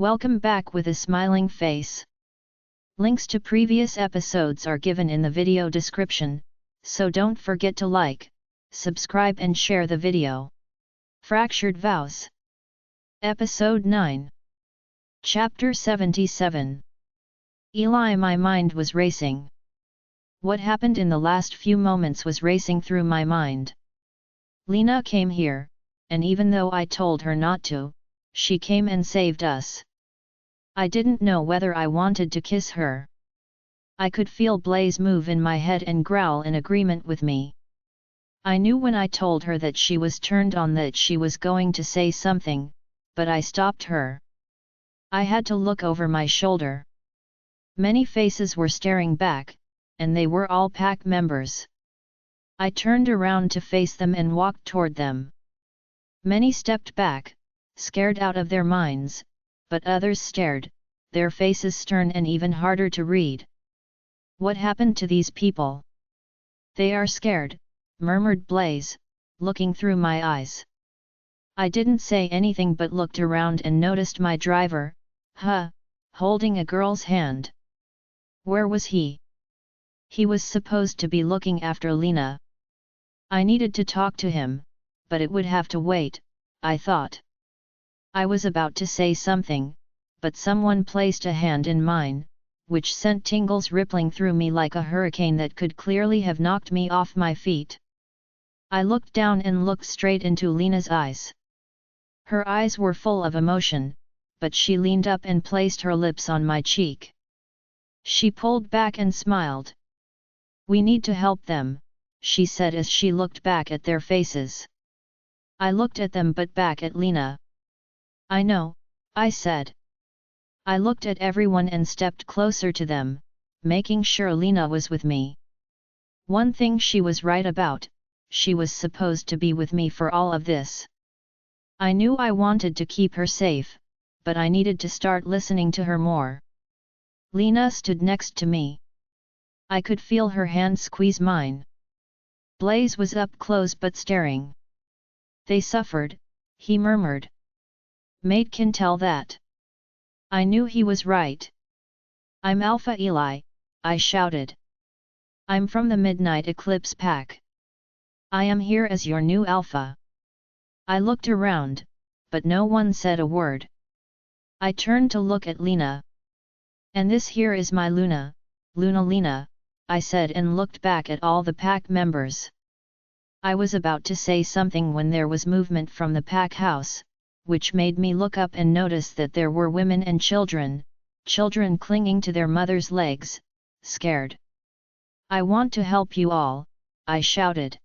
Welcome back with a smiling face. Links to previous episodes are given in the video description, so don't forget to like, subscribe and share the video. Fractured Vows. Episode 9. Chapter 77. Eli, my mind was racing. What happened in the last few moments was racing through my mind. Lena came here, and even though I told her not to, she came and saved us. I didn't know whether I wanted to kiss her. I could feel Blaze move in my head and growl in agreement with me. I knew when I told her that she was turned on that she was going to say something, but I stopped her. I had to look over my shoulder. Many faces were staring back, and they were all pack members. I turned around to face them and walked toward them. Many stepped back, scared out of their minds, but others stared, their faces stern and even harder to read. What happened to these people? They are scared, murmured Blaze, looking through my eyes. I didn't say anything but looked around and noticed my driver, holding a girl's hand. Where was he? He was supposed to be looking after Lena. I needed to talk to him, but it would have to wait, I thought. I was about to say something, but someone placed a hand in mine, which sent tingles rippling through me like a hurricane that could clearly have knocked me off my feet. I looked down and looked straight into Lena's eyes. Her eyes were full of emotion, but she leaned up and placed her lips on my cheek. She pulled back and smiled. "We need to help them," she said as she looked back at their faces. I looked at them but back at Lena. "I know," I said. I looked at everyone and stepped closer to them, making sure Lena was with me. One thing she was right about, she was supposed to be with me for all of this. I knew I wanted to keep her safe, but I needed to start listening to her more. Lena stood next to me. I could feel her hand squeeze mine. Blaze was up close but staring. "They suffered," he murmured. "Mate can tell that." I knew he was right. "I'm Alpha Eli," I shouted. "I'm from the Midnight Eclipse Pack. I am here as your new Alpha." I looked around, but no one said a word. I turned to look at Lena. "And this here is my Luna, Lena," I said and looked back at all the pack members. I was about to say something when there was movement from the pack house, which made me look up and notice that there were women and children clinging to their mother's legs, scared. "I want to help you all," I shouted.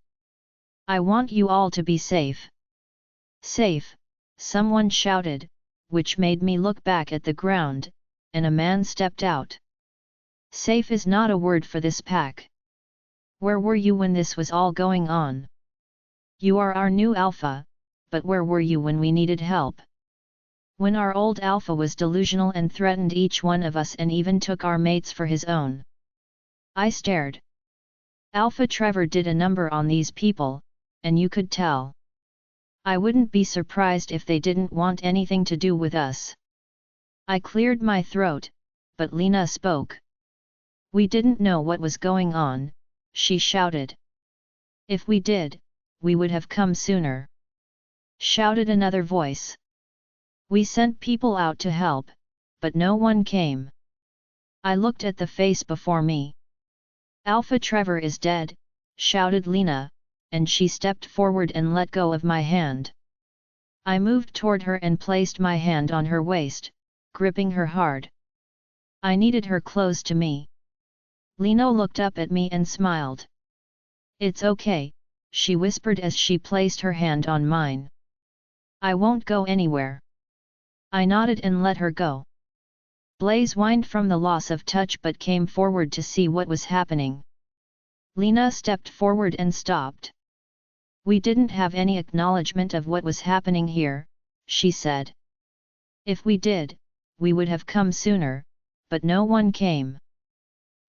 "I want you all to be safe." "Safe," someone shouted, which made me look back at the ground, and a man stepped out. "Safe is not a word for this pack. Where were you when this was all going on? You are our new Alpha, but where were you when we needed help? When our old Alpha was delusional and threatened each one of us and even took our mates for his own?" I stared. Alpha Trevor did a number on these people, and you could tell. I wouldn't be surprised if they didn't want anything to do with us. I cleared my throat, but Lena spoke. "We didn't know what was going on," she shouted. "If we did, we would have come sooner," shouted another voice. "We sent people out to help, but no one came." I looked at the face before me. "Alpha Trevor is dead," shouted Lena, and she stepped forward and let go of my hand. I moved toward her and placed my hand on her waist, gripping her hard. I needed her close to me. Lena looked up at me and smiled. "It's okay," she whispered as she placed her hand on mine. "I won't go anywhere." I nodded and let her go. Blaze whined from the loss of touch but came forward to see what was happening. Lena stepped forward and stopped. "We didn't have any acknowledgement of what was happening here," she said. "If we did, we would have come sooner, but no one came."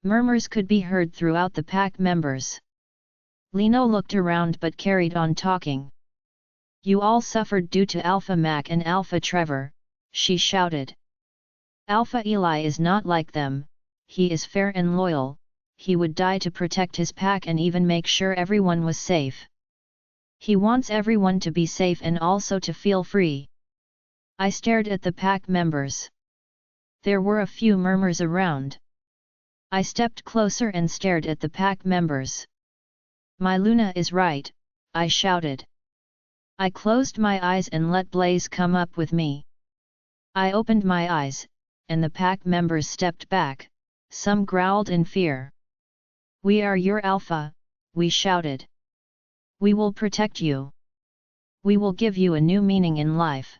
Murmurs could be heard throughout the pack members. Lena looked around but carried on talking. "You all suffered due to Alpha Mac and Alpha Trevor," she shouted. Alpha Eli is not like them, he is fair and loyal, he would die to protect his pack and even make sure everyone was safe. He wants everyone to be safe and also to feel free. I stared at the pack members. There were a few murmurs around. I stepped closer and stared at the pack members. My Luna is right, I shouted. I closed my eyes and let Blaze come up with me. I opened my eyes, and the pack members stepped back, some growled in fear. We are your alpha, we shouted. We will protect you. We will give you a new meaning in life.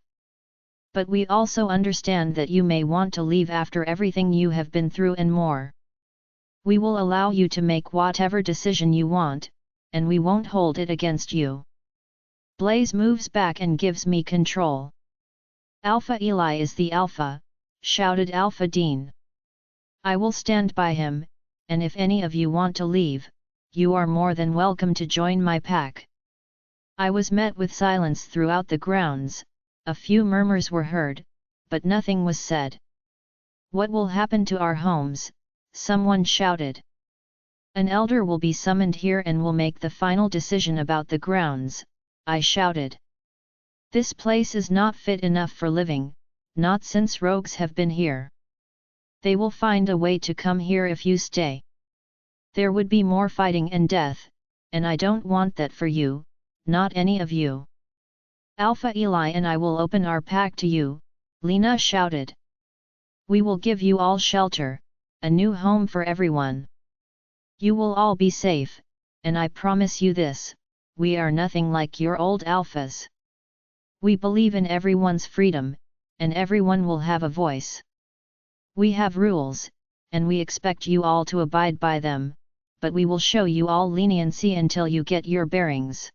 But we also understand that you may want to leave after everything you have been through and more. We will allow you to make whatever decision you want, and we won't hold it against you. Blaze moves back and gives me control. Alpha Eli is the alpha, shouted Alpha Dean. I will stand by him, and if any of you want to leave, you are more than welcome to join my pack. I was met with silence throughout the grounds, a few murmurs were heard, but nothing was said. What will happen to our homes? Someone shouted. An elder will be summoned here and will make the final decision about the grounds, I shouted. This place is not fit enough for living, not since rogues have been here. They will find a way to come here if you stay. There would be more fighting and death, and I don't want that for you, not any of you. Alpha Eli and I will open our pack to you, Lena shouted. We will give you all shelter, a new home for everyone. You will all be safe, and I promise you this, we are nothing like your old alphas. We believe in everyone's freedom, and everyone will have a voice. We have rules, and we expect you all to abide by them, but we will show you all leniency until you get your bearings.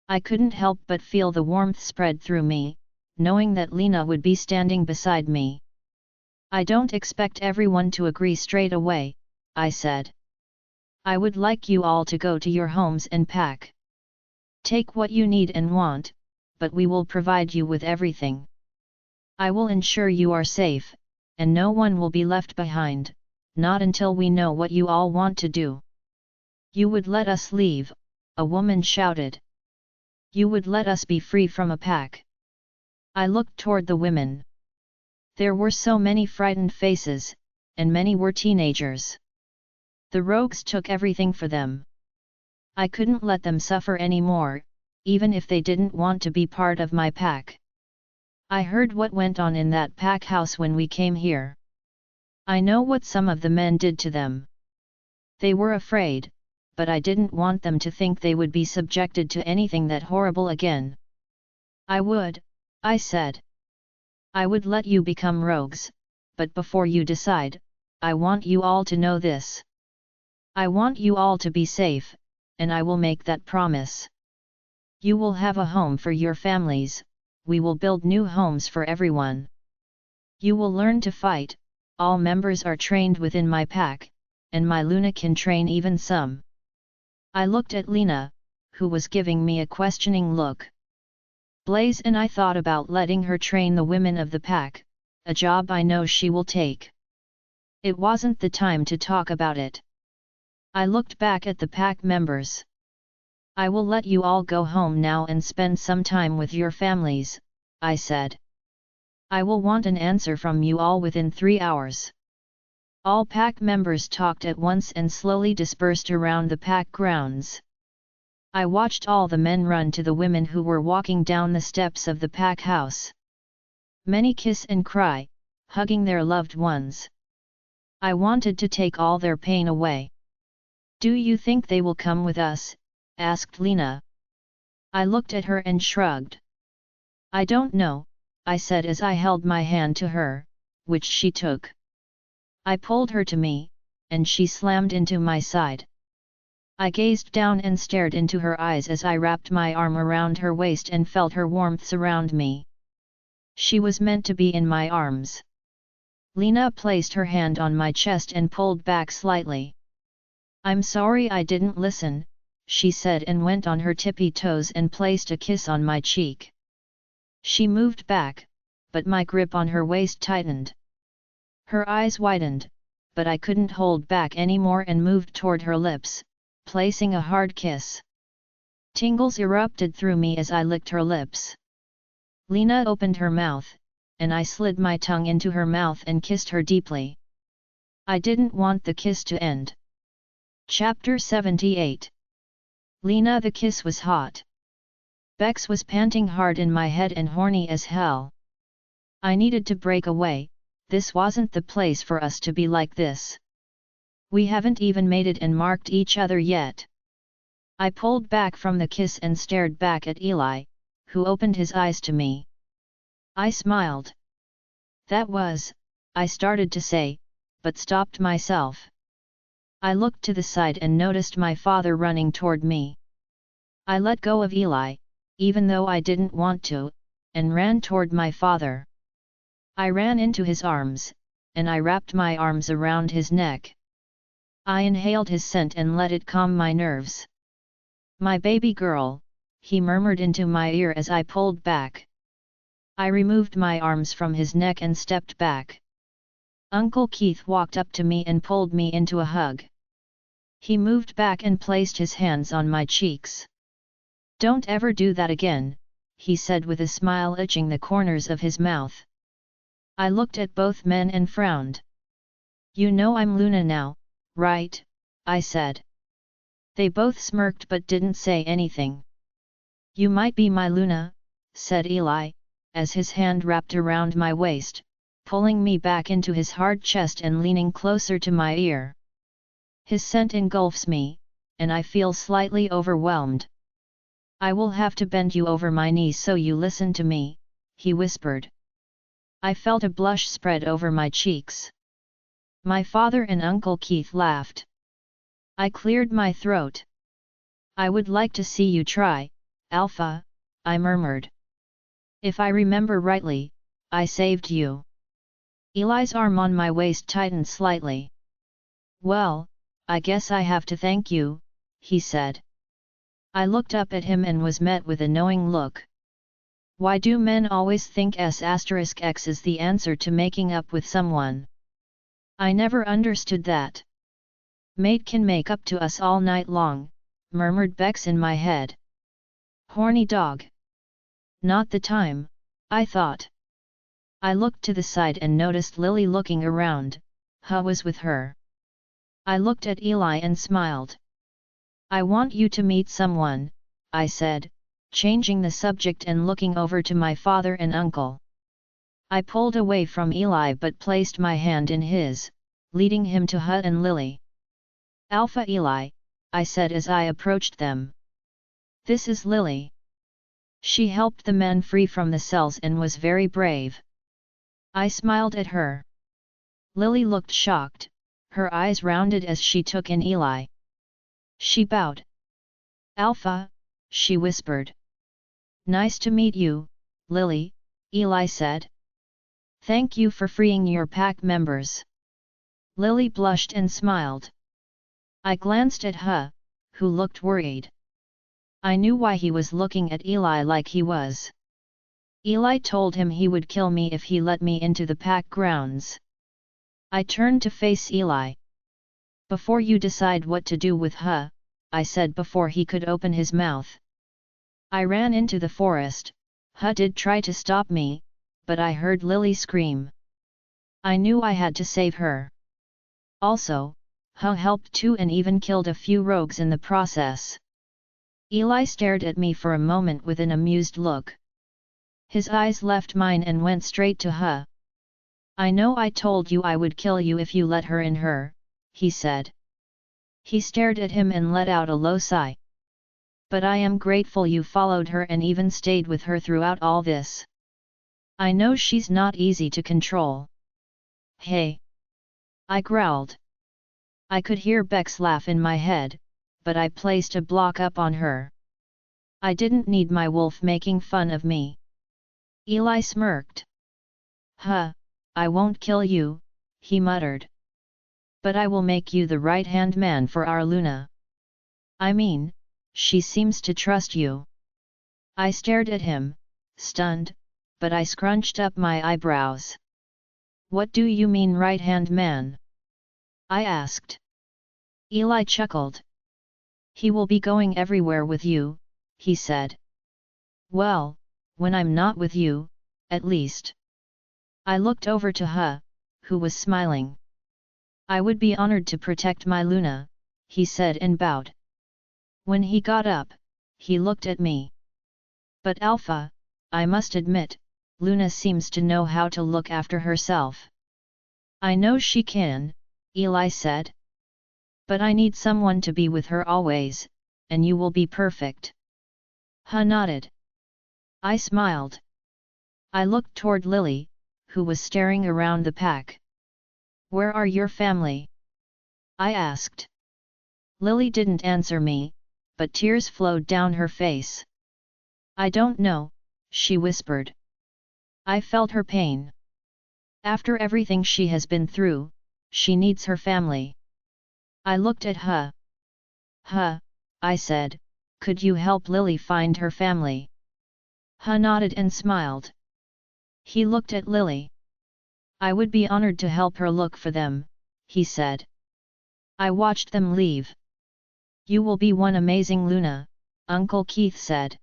I couldn't help but feel the warmth spread through me, knowing that Lena would be standing beside me. I don't expect everyone to agree straight away, I said. I would like you all to go to your homes and pack. Take what you need and want, but we will provide you with everything. I will ensure you are safe, and no one will be left behind, not until we know what you all want to do. You would let us leave, a woman shouted. You would let us be free from a pack. I looked toward the women. There were so many frightened faces, and many were teenagers. The rogues took everything for them. I couldn't let them suffer anymore, even if they didn't want to be part of my pack. I heard what went on in that pack house when we came here. I know what some of the men did to them. They were afraid, but I didn't want them to think they would be subjected to anything that horrible again. I said. I would let you become rogues, but before you decide, I want you all to know this. I want you all to be safe, and I will make that promise. You will have a home for your families, we will build new homes for everyone. You will learn to fight, all members are trained within my pack, and my Luna can train even some. I looked at Lena, who was giving me a questioning look. Blaze and I thought about letting her train the women of the pack, a job I know she will take. It wasn't the time to talk about it. I looked back at the pack members. I will let you all go home now and spend some time with your families, I said. I will want an answer from you all within 3 hours. All pack members talked at once and slowly dispersed around the pack grounds. I watched all the men run to the women who were walking down the steps of the pack house. Many kiss and cry, hugging their loved ones. I wanted to take all their pain away. Do you think they will come with us? Asked Lena. I looked at her and shrugged. I don't know, I said as I held my hand to her, which she took. I pulled her to me, and she slammed into my side. I gazed down and stared into her eyes as I wrapped my arm around her waist and felt her warmth surround me. She was meant to be in my arms. Lena placed her hand on my chest and pulled back slightly. I'm sorry I didn't listen, she said and went on her tippy toes and placed a kiss on my cheek. She moved back, but my grip on her waist tightened. Her eyes widened, but I couldn't hold back anymore and moved toward her lips, placing a hard kiss. Tingles erupted through me as I licked her lips. Lena opened her mouth, and I slid my tongue into her mouth and kissed her deeply. I didn't want the kiss to end. Chapter 78. Lena. The kiss was hot. Bex was panting hard in my head and horny as hell. I needed to break away. This wasn't the place for us to be like this. We haven't even mated and marked each other yet. I pulled back from the kiss and stared back at Eli, who opened his eyes to me. I smiled. That was, I started to say, but stopped myself. I looked to the side and noticed my father running toward me. I let go of Eli, even though I didn't want to, and ran toward my father. I ran into his arms, and I wrapped my arms around his neck. I inhaled his scent and let it calm my nerves. My baby girl, he murmured into my ear as I pulled back. I removed my arms from his neck and stepped back. Uncle Keith walked up to me and pulled me into a hug. He moved back and placed his hands on my cheeks. "Don't ever do that again," he said with a smile itching the corners of his mouth. I looked at both men and frowned. "You know I'm Luna now, right?" I said. They both smirked but didn't say anything. "You might be my Luna," said Eli, as his hand wrapped around my waist, pulling me back into his hard chest and leaning closer to my ear. His scent engulfs me, and I feel slightly overwhelmed. "I will have to bend you over my knees so you listen to me," he whispered. I felt a blush spread over my cheeks. My father and Uncle Keith laughed. I cleared my throat. "I would like to see you try, Alpha," I murmured. "If I remember rightly, I saved you." Eli's arm on my waist tightened slightly. "Well, I guess I have to thank you," he said. I looked up at him and was met with a knowing look. Why do men always think S*X is the answer to making up with someone? I never understood that. "Mate can make up to us all night long," murmured Bex in my head. "Horny dog." Not the time, I thought. I looked to the side and noticed Lily looking around. Was with her. I looked at Eli and smiled. "I want you to meet someone," I said, changing the subject and looking over to my father and uncle. I pulled away from Eli but placed my hand in his, leading him to and Lily. "Alpha Eli," I said as I approached them. "This is Lily. She helped the men free from the cells and was very brave." I smiled at her. Lily looked shocked, her eyes rounded as she took in Eli. She bowed. "Alpha," she whispered. "Nice to meet you, Lily," Eli said. "Thank you for freeing your pack members." Lily blushed and smiled. I glanced at who looked worried. I knew why he was looking at Eli like he was. Eli told him he would kill me if he let me into the pack grounds. I turned to face Eli. "Before you decide what to do with I said before he could open his mouth. I ran into the forest. Did try to stop me, but I heard Lily scream. I knew I had to save her. Also, helped too and even killed a few rogues in the process." Eli stared at me for a moment with an amused look. His eyes left mine and went straight to "I know I told you I would kill you if you let her in her," he said. He stared at him and let out a low sigh. "But I am grateful you followed her and even stayed with her throughout all this. I know she's not easy to control." "Hey!" I growled. I could hear Bex laugh in my head, but I placed a block up on her. I didn't need my wolf making fun of me. Eli smirked. "I won't kill you," he muttered. "But I will make you the right-hand man for our Luna. I mean, she seems to trust you." I stared at him, stunned, but I scrunched up my eyebrows. What do you mean right-hand man? I asked. Eli chuckled. He will be going everywhere with you, he said. Well, when I'm not with you, at least. I looked over to Huh, who was smiling. I would be honored to protect my Luna, he said and bowed. When he got up, he looked at me. But Alpha, I must admit, Luna seems to know how to look after herself. I know she can, Eli said. But I need someone to be with her always, and you will be perfect. Huh nodded. I smiled. I looked toward Lily, who was staring around the pack. Where are your family? I asked. Lily didn't answer me, but tears flowed down her face. I don't know, she whispered. I felt her pain. After everything she has been through, she needs her family. I looked at Huh. Huh, I said, could you help Lily find her family? Huh nodded and smiled. He looked at Lily. I would be honored to help her look for them, he said. I watched them leave. You will be one amazing Luna, Uncle Keith said.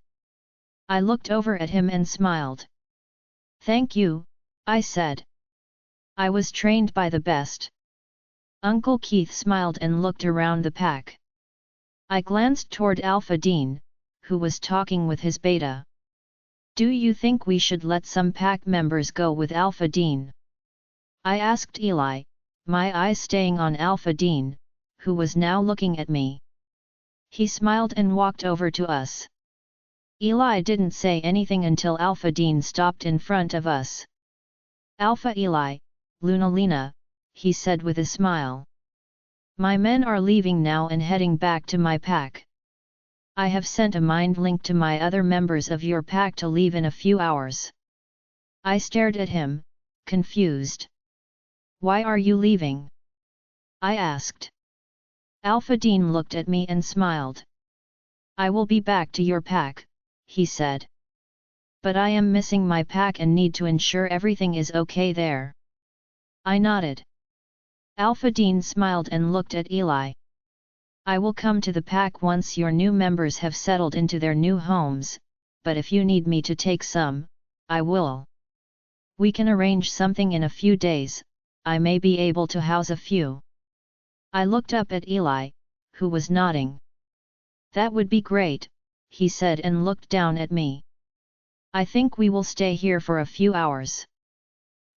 I looked over at him and smiled. Thank you, I said. I was trained by the best. Uncle Keith smiled and looked around the pack. I glanced toward Alpha Dean, who was talking with his beta. Do you think we should let some pack members go with Alpha Dean? I asked Eli, my eyes staying on Alpha Dean, who was now looking at me. He smiled and walked over to us. Eli didn't say anything until Alpha Dean stopped in front of us. Alpha Eli, Lunalina, he said with a smile. My men are leaving now and heading back to my pack. I have sent a mind link to my other members of your pack to leave in a few hours. I stared at him, confused. Why are you leaving? I asked. Alpha Dean looked at me and smiled. I will be back to your pack, he said. But I am missing my pack and need to ensure everything is okay there. I nodded. Alpha Dean smiled and looked at Eli. I will come to the pack once your new members have settled into their new homes, but if you need me to take some, I will. We can arrange something in a few days, I may be able to house a few. I looked up at Eli, who was nodding. That would be great, he said and looked down at me. I think we will stay here for a few hours.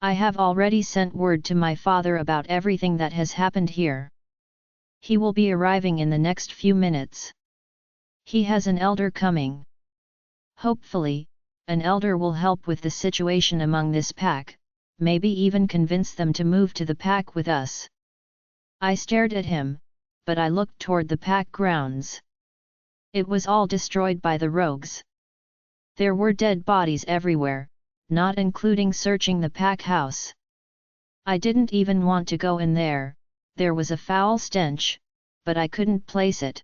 I have already sent word to my father about everything that has happened here. He will be arriving in the next few minutes. He has an elder coming. Hopefully, an elder will help with the situation among this pack, maybe even convince them to move to the pack with us. I stared at him, but I looked toward the pack grounds. It was all destroyed by the rogues. There were dead bodies everywhere, not including searching the pack house. I didn't even want to go in there, there was a foul stench, but I couldn't place it.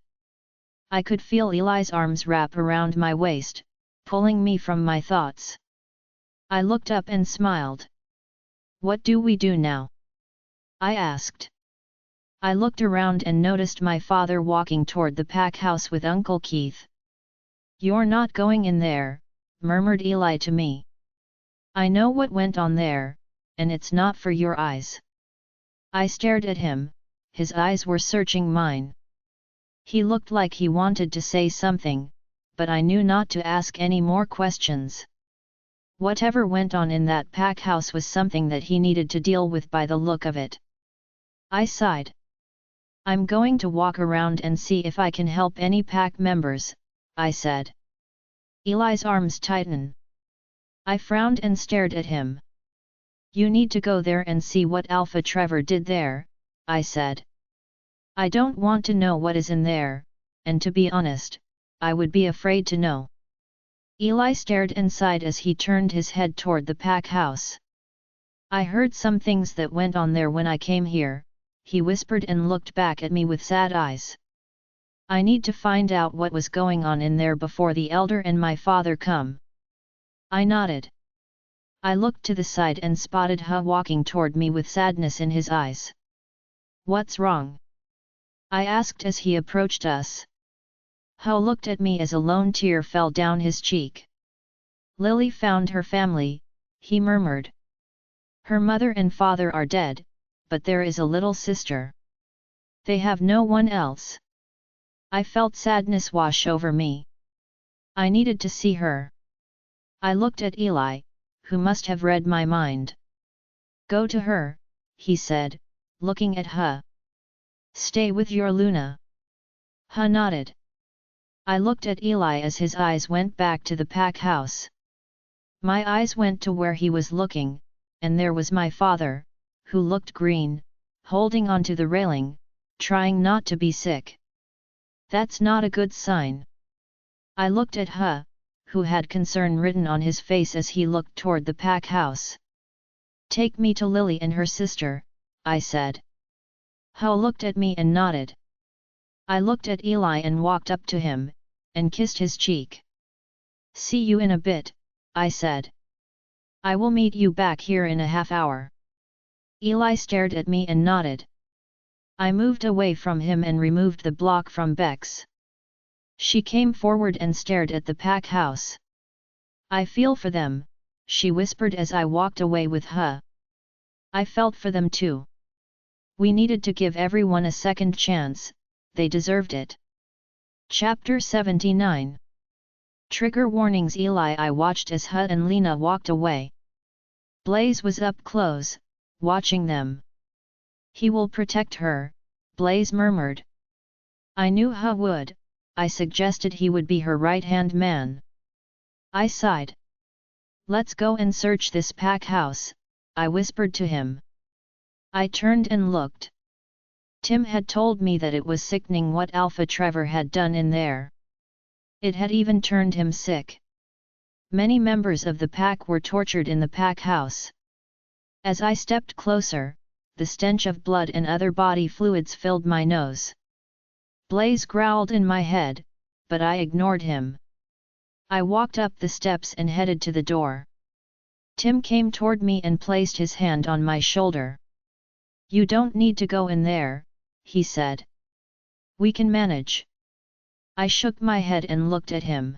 I could feel Eli's arms wrap around my waist, pulling me from my thoughts. I looked up and smiled. What do we do now? I asked. I looked around and noticed my father walking toward the pack house with Uncle Keith. You're not going in there, murmured Eli to me. I know what went on there, and it's not for your eyes. I stared at him, his eyes were searching mine. He looked like he wanted to say something, but I knew not to ask any more questions. Whatever went on in that pack house was something that he needed to deal with by the look of it. I sighed. I'm going to walk around and see if I can help any pack members, I said. Eli's arms tightened. I frowned and stared at him. You need to go there and see what Alpha Trevor did there, I said. I don't want to know what is in there, and to be honest, I would be afraid to know. Eli stared and sighed as he turned his head toward the pack house. I heard some things that went on there when I came here, he whispered and looked back at me with sad eyes. I need to find out what was going on in there before the elder and my father come. I nodded. I looked to the side and spotted He walking toward me with sadness in his eyes. "What's wrong?" I asked as he approached us. He looked at me as a lone tear fell down his cheek. "Lily found her family," he murmured. "Her mother and father are dead, but there is a little sister. They have no one else." I felt sadness wash over me. I needed to see her. I looked at Eli, who must have read my mind. "Go to her," he said, looking at He. "Stay with your Luna." He nodded. I looked at Eli as his eyes went back to the pack house. My eyes went to where he was looking, and there was my father, who looked green, holding onto the railing, trying not to be sick. That's not a good sign. I looked at He, who had concern written on his face as he looked toward the pack house. "Take me to Lily and her sister," I said. He looked at me and nodded. I looked at Eli and walked up to him, and kissed his cheek. "See you in a bit," I said. "I will meet you back here in a half hour." Eli stared at me and nodded. I moved away from him and removed the block from Bex. She came forward and stared at the pack house. "I feel for them," she whispered as I walked away with He. I felt for them too. We needed to give everyone a second chance, they deserved it. Chapter 79. Trigger warnings. Eli. I watched as He and Lena walked away. Blaze was up close, watching them. "He will protect her," Blaze murmured. I knew He would. I suggested he would be her right-hand man. I sighed. "Let's go and search this pack house," I whispered to him. I turned and looked. Tim had told me that it was sickening what Alpha Trevor had done in there. It had even turned him sick. Many members of the pack were tortured in the pack house. As I stepped closer, the stench of blood and other body fluids filled my nose. Blaze growled in my head, but I ignored him. I walked up the steps and headed to the door. Tim came toward me and placed his hand on my shoulder. "You don't need to go in there," he said. "We can manage." I shook my head and looked at him.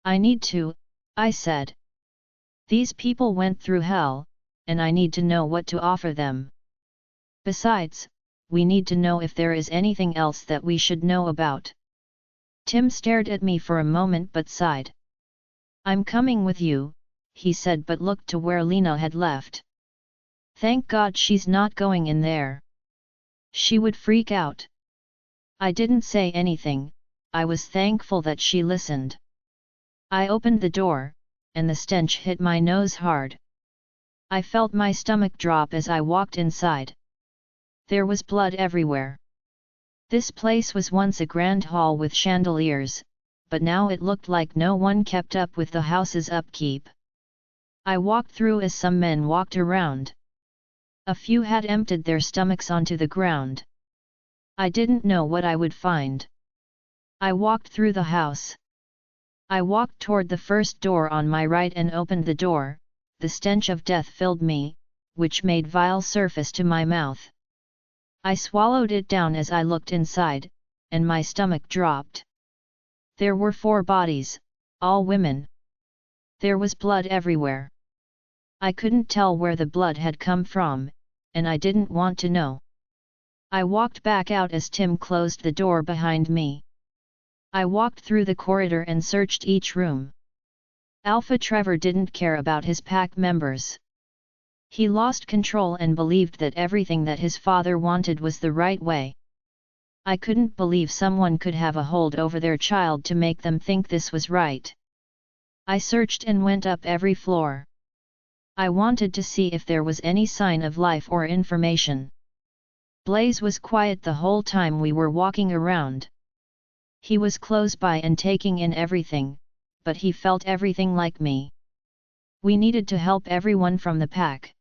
"I need to," I said. "These people went through hell, and I need to know what to offer them. Besides, we need to know if there is anything else that we should know about." Tim stared at me for a moment but sighed. "I'm coming with you," he said, but looked to where Lena had left. "Thank God she's not going in there. She would freak out." I didn't say anything, I was thankful that she listened. I opened the door, and the stench hit my nose hard. I felt my stomach drop as I walked inside. There was blood everywhere. This place was once a grand hall with chandeliers, but now it looked like no one kept up with the house's upkeep. I walked through as some men walked around. A few had emptied their stomachs onto the ground. I didn't know what I would find. I walked through the house. I walked toward the first door on my right and opened the door. The stench of death filled me, which made vile surface to my mouth. I swallowed it down as I looked inside, and my stomach dropped. There were 4 bodies, all women. There was blood everywhere. I couldn't tell where the blood had come from, and I didn't want to know. I walked back out as Tim closed the door behind me. I walked through the corridor and searched each room. Alpha Trevor didn't care about his pack members. He lost control and believed that everything that his father wanted was the right way. I couldn't believe someone could have a hold over their child to make them think this was right. I searched and went up every floor. I wanted to see if there was any sign of life or information. Blaze was quiet the whole time we were walking around. He was close by and taking in everything, but he felt everything like me. We needed to help everyone from the pack.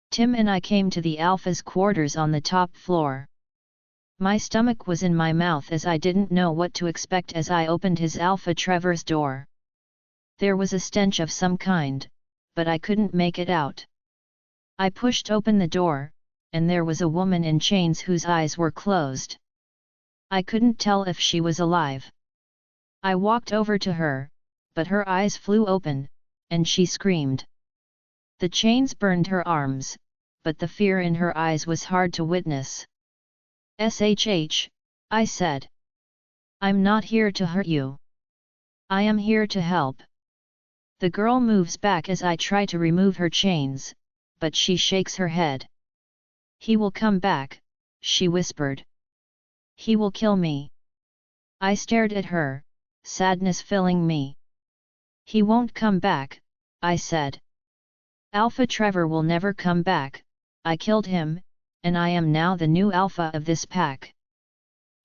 Tim and I came to the Alpha's quarters on the top floor. My stomach was in my mouth as I didn't know what to expect as I opened his Alpha Trevor's door. There was a stench of some kind, but I couldn't make it out. I pushed open the door, and there was a woman in chains whose eyes were closed. I couldn't tell if she was alive. I walked over to her, but her eyes flew open, and she screamed. The chains burned her arms, but the fear in her eyes was hard to witness. "Shh," I said. "I'm not here to hurt you. I am here to help." The girl moves back as I try to remove her chains, but she shakes her head. "He will come back," she whispered. "He will kill me." I stared at her, sadness filling me. "He won't come back," I said. "Alpha Trevor will never come back. I killed him, and I am now the new alpha of this pack."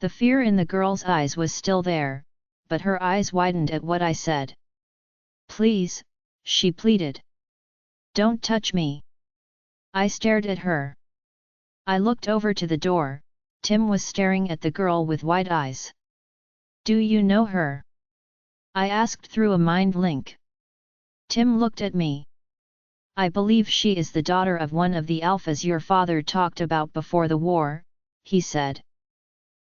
The fear in the girl's eyes was still there, but her eyes widened at what I said. "Please," she pleaded. "Don't touch me." I stared at her. I looked over to the door. Tim was staring at the girl with wide eyes. "Do you know her?" I asked through a mind link. Tim looked at me. "I believe she is the daughter of one of the alphas your father talked about before the war," he said.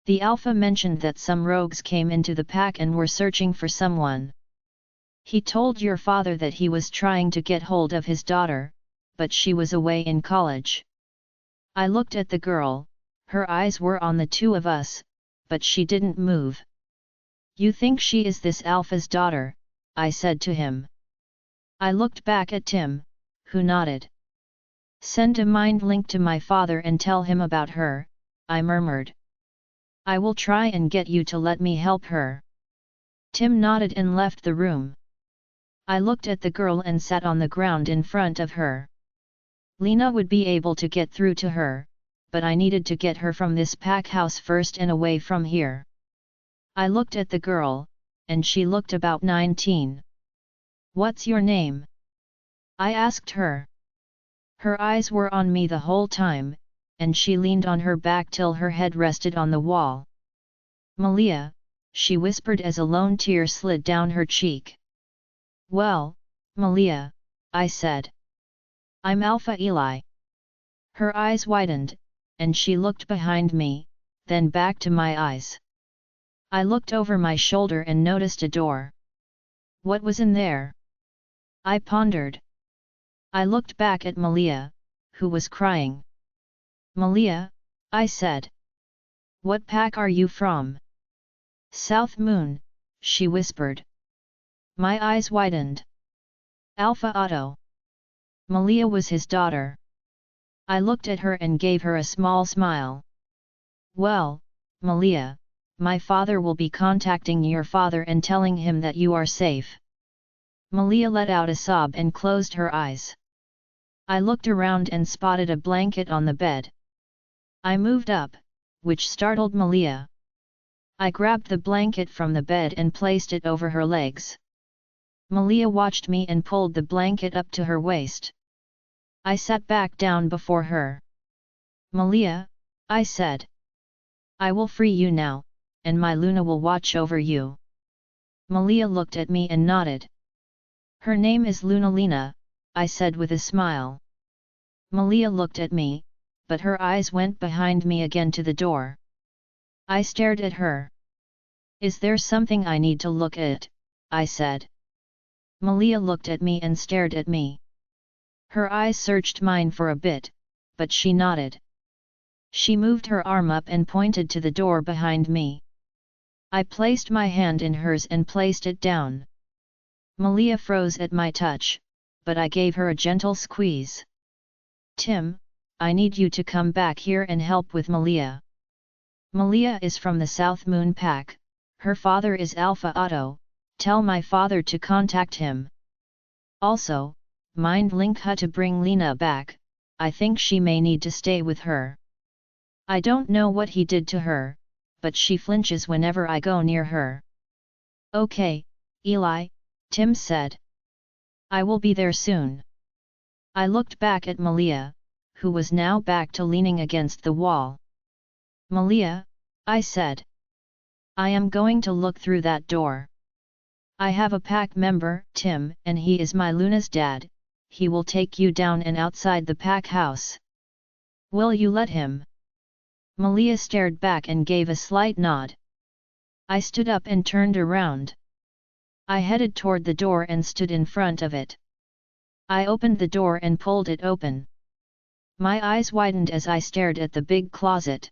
"The alpha mentioned that some rogues came into the pack and were searching for someone. He told your father that he was trying to get hold of his daughter, but she was away in college." I looked at the girl, her eyes were on the two of us, but she didn't move. "You think she is this alpha's daughter?" I said to him. I looked back at Tim, who nodded. "Send a mind link to my father and tell him about her," I murmured. "I will try and get you to let me help her." Tim nodded and left the room. I looked at the girl and sat on the ground in front of her. Lena would be able to get through to her, but I needed to get her from this pack house first and away from here. I looked at the girl, and she looked about 19. "What's your name?" I asked her. Her eyes were on me the whole time, and she leaned on her back till her head rested on the wall. "Malia," she whispered as a lone tear slid down her cheek. "Well, Malia," I said. "I'm Alpha Eli." Her eyes widened, and she looked behind me, then back to my eyes. I looked over my shoulder and noticed a door. What was in there? I pondered. I looked back at Malia, who was crying. "Malia," I said. "What pack are you from?" "South Moon," she whispered. My eyes widened. "Alpha Otto." Malia was his daughter. I looked at her and gave her a small smile. "Well, Malia, my father will be contacting your father and telling him that you are safe." Malia let out a sob and closed her eyes. I looked around and spotted a blanket on the bed. I moved up, which startled Malia. I grabbed the blanket from the bed and placed it over her legs. Malia watched me and pulled the blanket up to her waist. I sat back down before her. "Malia," I said. "I will free you now, and my Luna will watch over you." Malia looked at me and nodded. "Her name is Lunalina," I said with a smile. Malia looked at me, but her eyes went behind me again to the door. I stared at her. "Is there something I need to look at?" I said. Malia looked at me and stared at me. Her eyes searched mine for a bit, but she nodded. She moved her arm up and pointed to the door behind me. I placed my hand in hers and placed it down. Malia froze at my touch, but I gave her a gentle squeeze. "Tim, I need you to come back here and help with Malia. Malia is from the South Moon Pack, her father is Alpha Otto, tell my father to contact him. Also, mind link her to bring Lena back, I think she may need to stay with her. I don't know what he did to her, but she flinches whenever I go near her." "Okay, Eli," Tim said. "I will be there soon." I looked back at Malia, who was now back to leaning against the wall. "Malia," I said. "I am going to look through that door. I have a pack member, Tim, and he is my Luna's dad, he will take you down and outside the pack house. Will you let him? Malia stared back and gave a slight nod. I stood up and turned around. I headed toward the door and stood in front of it. I opened the door and pulled it open. My eyes widened as I stared at the big closet.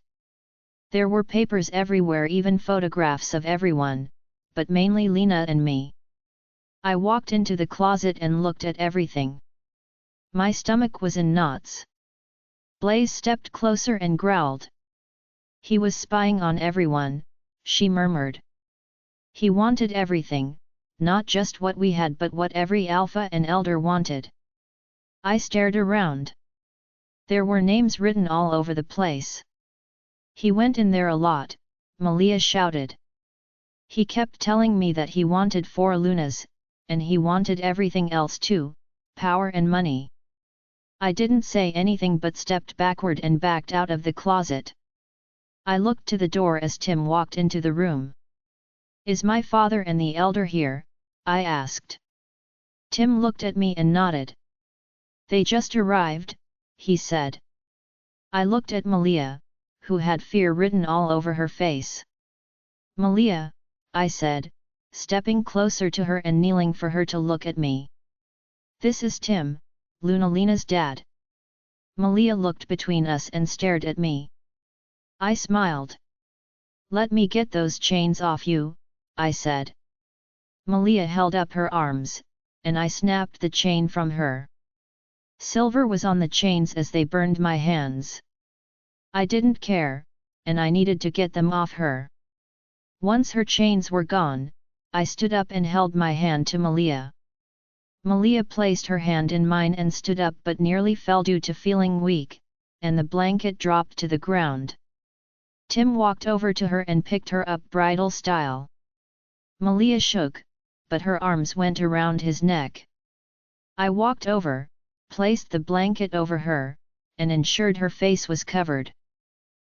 There were papers everywhere, even photographs of everyone, but mainly Lena and me. I walked into the closet and looked at everything. My stomach was in knots. Blaze stepped closer and growled. He was spying on everyone, she murmured. He wanted everything, not just what we had but what every alpha and elder wanted. I stared around. There were names written all over the place. He went in there a lot, Malia shouted. He kept telling me that he wanted 4 lunas, and he wanted everything else too, power and money. I didn't say anything but stepped backward and backed out of the closet. I looked to the door as Tim walked into the room. Is my father and the elder here? I asked. Tim looked at me and nodded. They just arrived, he said. I looked at Malia, who had fear written all over her face. Malia, I said, stepping closer to her and kneeling for her to look at me. This is Tim, Lunalina's dad. Malia looked between us and stared at me. I smiled. Let me get those chains off you, I said. Malia held up her arms, and I snapped the chain from her. Silver was on the chains as they burned my hands. I didn't care, and I needed to get them off her. Once her chains were gone, I stood up and held my hand to Malia. Malia placed her hand in mine and stood up but nearly fell due to feeling weak, and the blanket dropped to the ground. Tim walked over to her and picked her up bridal style. Malia shook, but her arms went around his neck. I walked over, placed the blanket over her, and ensured her face was covered.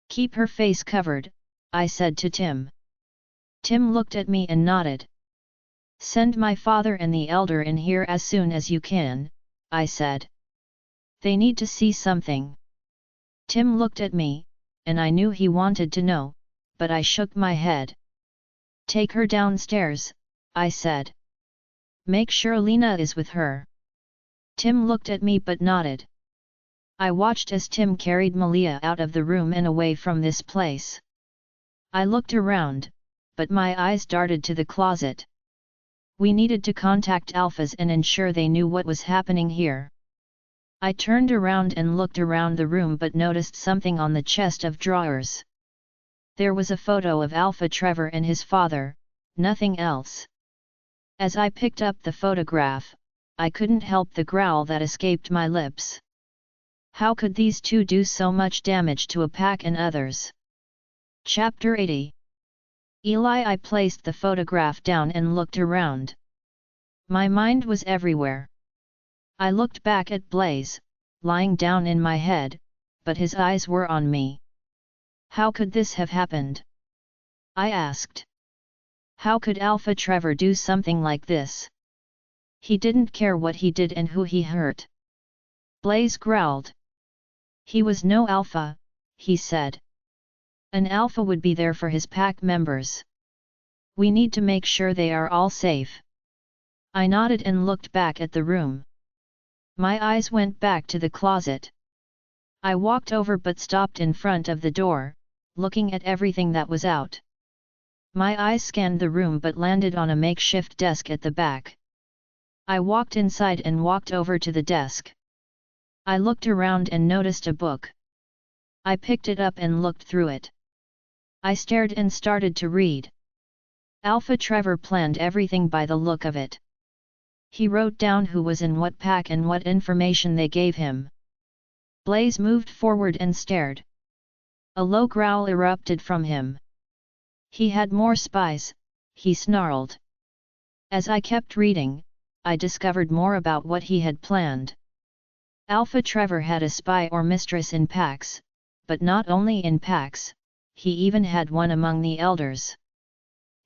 Keep her face covered, I said to Tim. Tim looked at me and nodded. Send my father and the elder in here as soon as you can, I said. They need to see something. Tim looked at me, and I knew he wanted to know, but I shook my head. Take her downstairs, I said. Make sure Lena is with her. Tim looked at me but nodded. I watched as Tim carried Malia out of the room and away from this place. I looked around, but my eyes darted to the closet. We needed to contact alphas and ensure they knew what was happening here. I turned around and looked around the room but noticed something on the chest of drawers. There was a photo of Alpha Trevor and his father, nothing else. As I picked up the photograph, I couldn't help the growl that escaped my lips. How could these two do so much damage to a pack and others? Chapter 80. Eli. I placed the photograph down and looked around. My mind was everywhere. I looked back at Blaze, lying down in my head, but his eyes were on me. How could this have happened? I asked. How could Alpha Trevor do something like this? He didn't care what he did and who he hurt. Blaze growled. He was no alpha, he said. An alpha would be there for his pack members. We need to make sure they are all safe. I nodded and looked back at the room. My eyes went back to the closet. I walked over but stopped in front of the door, looking at everything that was out. My eyes scanned the room but landed on a makeshift desk at the back. I walked inside and walked over to the desk. I looked around and noticed a book. I picked it up and looked through it. I stared and started to read. Alpha Trevor planned everything by the look of it. He wrote down who was in what pack and what information they gave him. Blaze moved forward and stared. A low growl erupted from him. He had more spies, he snarled. As I kept reading, I discovered more about what he had planned. Alpha Trevor had a spy or mistress in packs, but not only in packs, he even had one among the elders.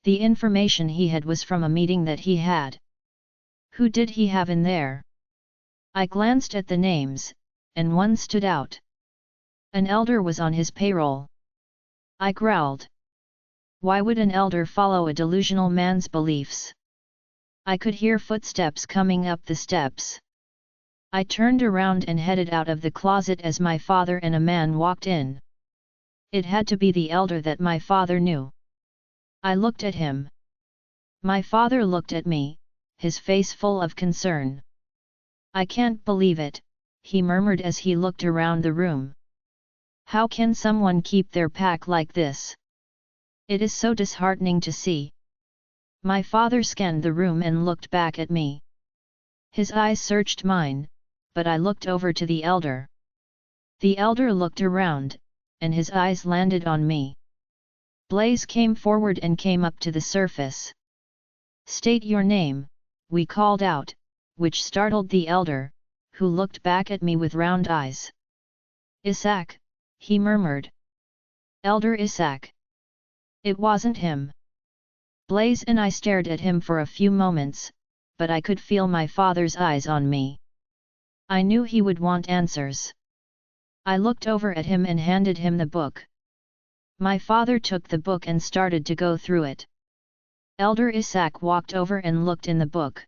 The information he had was from a meeting that he had. Who did he have in there? I glanced at the names, and one stood out. An elder was on his payroll. I growled. Why would an elder follow a delusional man's beliefs? I could hear footsteps coming up the steps. I turned around and headed out of the closet as my father and a man walked in. It had to be the elder that my father knew. I looked at him. My father looked at me, his face full of concern. I can't believe it, he murmured as he looked around the room. How can someone keep their pack like this? It is so disheartening to see. My father scanned the room and looked back at me. His eyes searched mine, but I looked over to the elder. The elder looked around, and his eyes landed on me. Blaze came forward and came up to the surface. State your name, we called out, which startled the elder, who looked back at me with round eyes. Isaac, he murmured. Elder Isaac. It wasn't him. Blaze and I stared at him for a few moments, but I could feel my father's eyes on me. I knew he would want answers. I looked over at him and handed him the book. My father took the book and started to go through it. Elder Isaac walked over and looked in the book.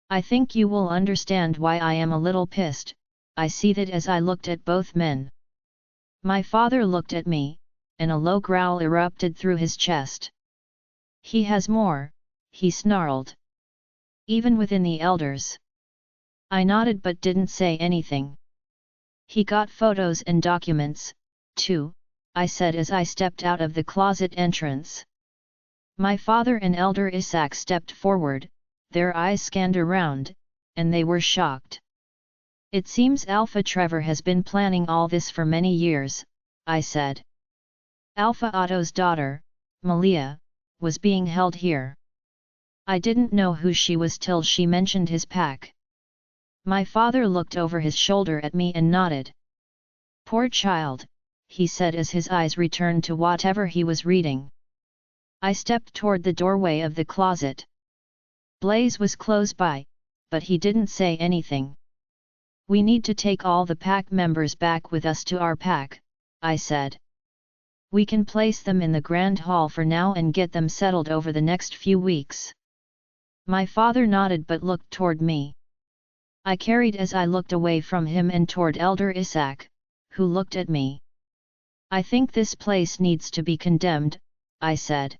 I think you will understand why I am a little pissed, I seethed as I looked at both men. My father looked at me, and a low growl erupted through his chest. He has more, he snarled. Even within the elders. I nodded but didn't say anything. He got photos and documents, too, I said as I stepped out of the closet entrance. My father and Elder Isaac stepped forward, their eyes scanned around, and they were shocked. It seems Alpha Trevor has been planning all this for many years, I said. Alpha Otto's daughter, Malia, was being held here. I didn't know who she was till she mentioned his pack. My father looked over his shoulder at me and nodded. Poor child, he said as his eyes returned to whatever he was reading. I stepped toward the doorway of the closet. Blaze was close by, but he didn't say anything. We need to take all the pack members back with us to our pack, I said. We can place them in the Grand Hall for now and get them settled over the next few weeks. My father nodded but looked toward me. I carried as I looked away from him and toward Elder Isaac, who looked at me. I think this place needs to be condemned, I said.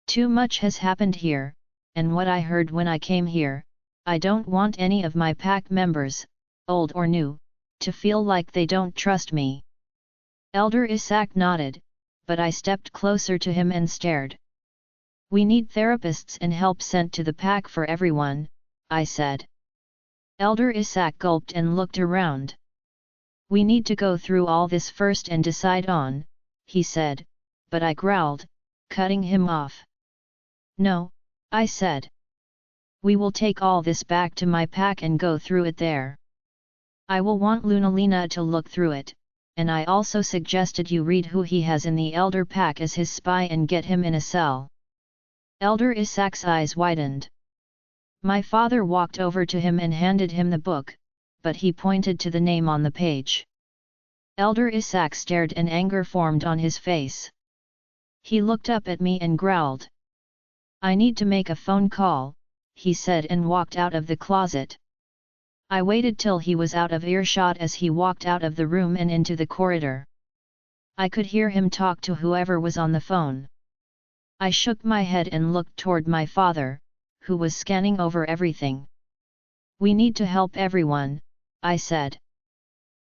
Too much has happened here, and what I heard when I came here, I don't want any of my pack members, old or new, to feel like they don't trust me. Elder Isaac nodded, but I stepped closer to him and stared. We need therapists and help sent to the pack for everyone, I said. Elder Isaac gulped and looked around. We need to go through all this first and decide on, he said, but I growled, cutting him off. No, I said. We will take all this back to my pack and go through it there. I will want Lunalina to look through it, and I also suggested you read who he has in the Elder pack as his spy and get him in a cell. Elder Isaac's eyes widened. My father walked over to him and handed him the book, but he pointed to the name on the page. Elder Isaac stared and anger formed on his face. He looked up at me and growled. I need to make a phone call, he said and walked out of the closet. I waited till he was out of earshot as he walked out of the room and into the corridor. I could hear him talk to whoever was on the phone. I shook my head and looked toward my father, who was scanning over everything. We need to help everyone, I said.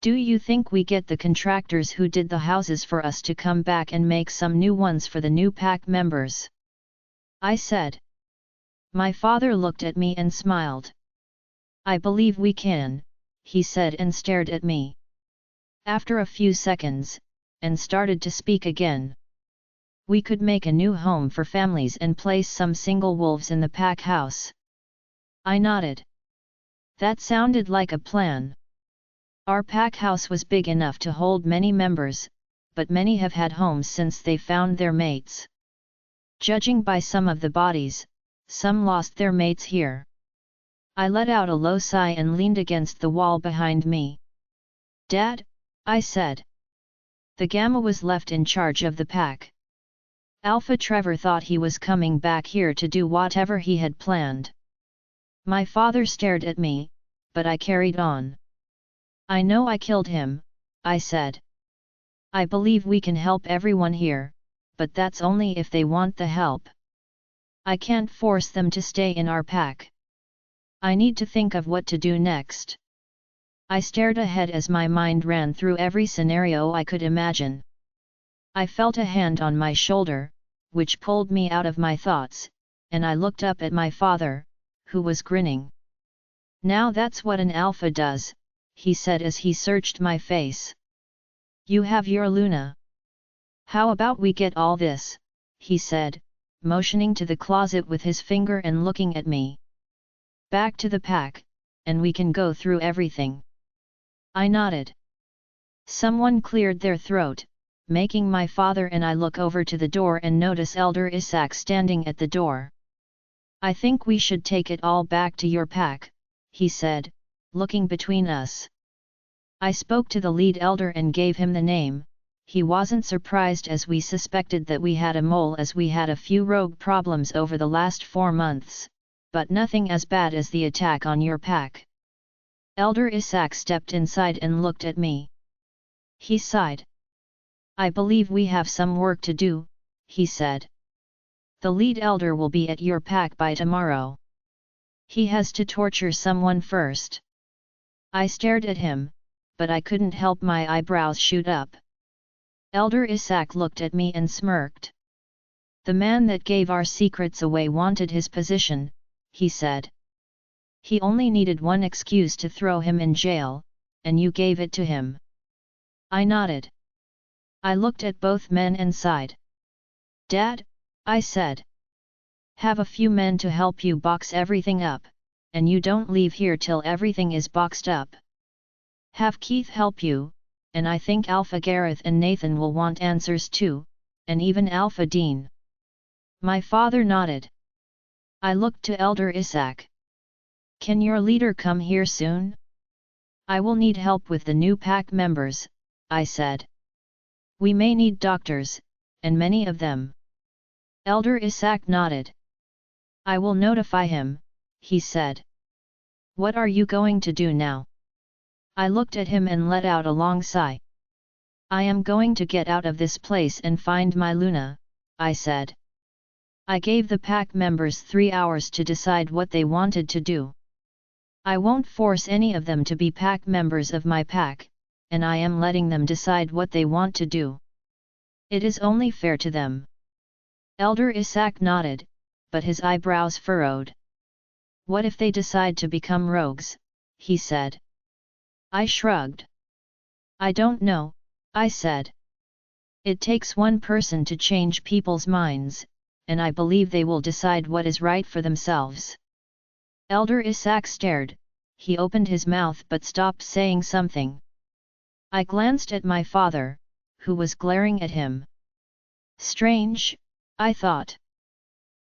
Do you think we get the contractors who did the houses for us to come back and make some new ones for the new pack members? I said. My father looked at me and smiled. I believe we can, he said and stared at me. After a few seconds, and started to speak again. We could make a new home for families and place some single wolves in the pack house. I nodded. That sounded like a plan. Our pack house was big enough to hold many members, but many have had homes since they found their mates. Judging by some of the bodies, some lost their mates here. I let out a low sigh and leaned against the wall behind me. Dad, I said. The Gamma was left in charge of the pack. Alpha Trevor thought he was coming back here to do whatever he had planned. My father stared at me, but I carried on. I know I killed him, I said. I believe we can help everyone here, but that's only if they want the help. I can't force them to stay in our pack. I need to think of what to do next. I stared ahead as my mind ran through every scenario I could imagine. I felt a hand on my shoulder, which pulled me out of my thoughts, and I looked up at my father, who was grinning. Now that's what an alpha does, he said as he searched my face. You have your Luna. How about we get all this, he said, motioning to the closet with his finger and looking at me. Back to the pack, and we can go through everything. I nodded. Someone cleared their throat, making my father and I look over to the door and notice Elder Isaac standing at the door. I think we should take it all back to your pack, he said, looking between us. I spoke to the lead elder and gave him the name. He wasn't surprised as we suspected that we had a mole as we had a few rogue problems over the last 4 months, but nothing as bad as the attack on your pack. Elder Isaac stepped inside and looked at me. He sighed. I believe we have some work to do, he said. The lead elder will be at your pack by tomorrow. He has to torture someone first. I stared at him, but I couldn't help my eyebrows shoot up. Elder Isaac looked at me and smirked. The man that gave our secrets away wanted his position, he said. He only needed one excuse to throw him in jail, and you gave it to him. I nodded. I looked at both men and sighed. Dad, I said. Have a few men to help you box everything up, and you don't leave here till everything is boxed up. Have Keith help you, and I think Alpha Gareth and Nathan will want answers too, and even Alpha Dean. My father nodded. I looked to Elder Isaac. Can your leader come here soon? I will need help with the new pack members, I said. We may need doctors, and many of them. Elder Isaac nodded. I will notify him, he said. What are you going to do now? I looked at him and let out a long sigh. I am going to get out of this place and find my Luna, I said. I gave the pack members 3 hours to decide what they wanted to do. I won't force any of them to be pack members of my pack, and I am letting them decide what they want to do. It is only fair to them. Elder Isaac nodded, but his eyebrows furrowed. What if they decide to become rogues, he said. I shrugged. I don't know, I said. It takes one person to change people's minds, and I believe they will decide what is right for themselves. Elder Isaac stared, he opened his mouth but stopped saying something. I glanced at my father, who was glaring at him. Strange, I thought.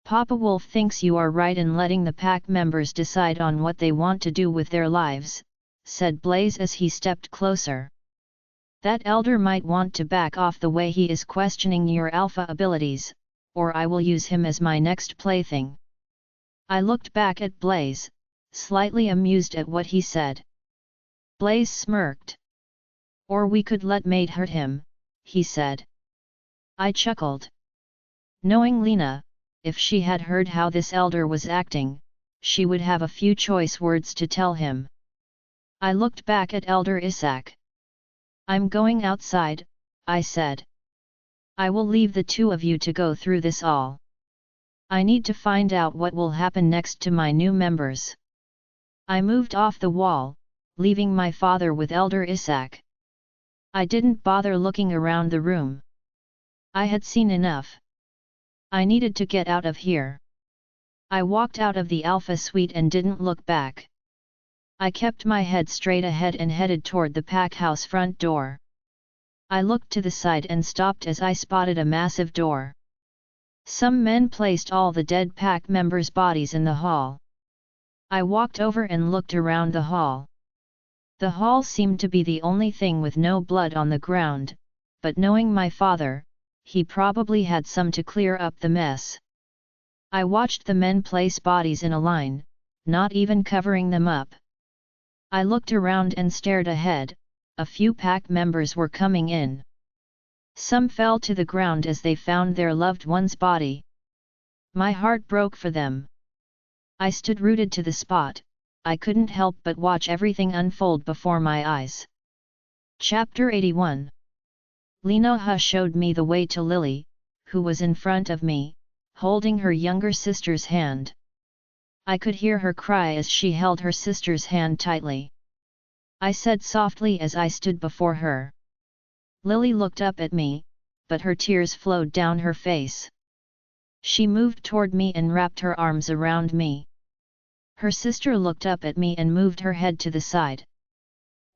Papa Wolf thinks you are right in letting the pack members decide on what they want to do with their lives, said Blaze as he stepped closer. That elder might want to back off the way he is questioning your alpha abilities, or I will use him as my next plaything. I looked back at Blaze, slightly amused at what he said. Blaze smirked. Or we could let Mate hurt him, he said. I chuckled. Knowing Lena, if she had heard how this elder was acting, she would have a few choice words to tell him. I looked back at Elder Isaac. I'm going outside, I said. I will leave the two of you to go through this all. I need to find out what will happen next to my new members. I moved off the wall, leaving my father with Elder Isaac. I didn't bother looking around the room. I had seen enough. I needed to get out of here. I walked out of the Alpha Suite and didn't look back. I kept my head straight ahead and headed toward the pack house front door. I looked to the side and stopped as I spotted a massive door. Some men placed all the dead pack members' bodies in the hall. I walked over and looked around the hall. The hall seemed to be the only thing with no blood on the ground, but knowing my father, he probably had some to clear up the mess. I watched the men place bodies in a line, not even covering them up. I looked around and stared ahead. A few pack members were coming in. Some fell to the ground as they found their loved one's body. My heart broke for them. I stood rooted to the spot. I couldn't help but watch everything unfold before my eyes. Chapter 81. Lena Hu showed me the way to Lily, who was in front of me, holding her younger sister's hand. I could hear her cry as she held her sister's hand tightly. I said softly as I stood before her. Lily looked up at me, but her tears flowed down her face. She moved toward me and wrapped her arms around me. Her sister looked up at me and moved her head to the side.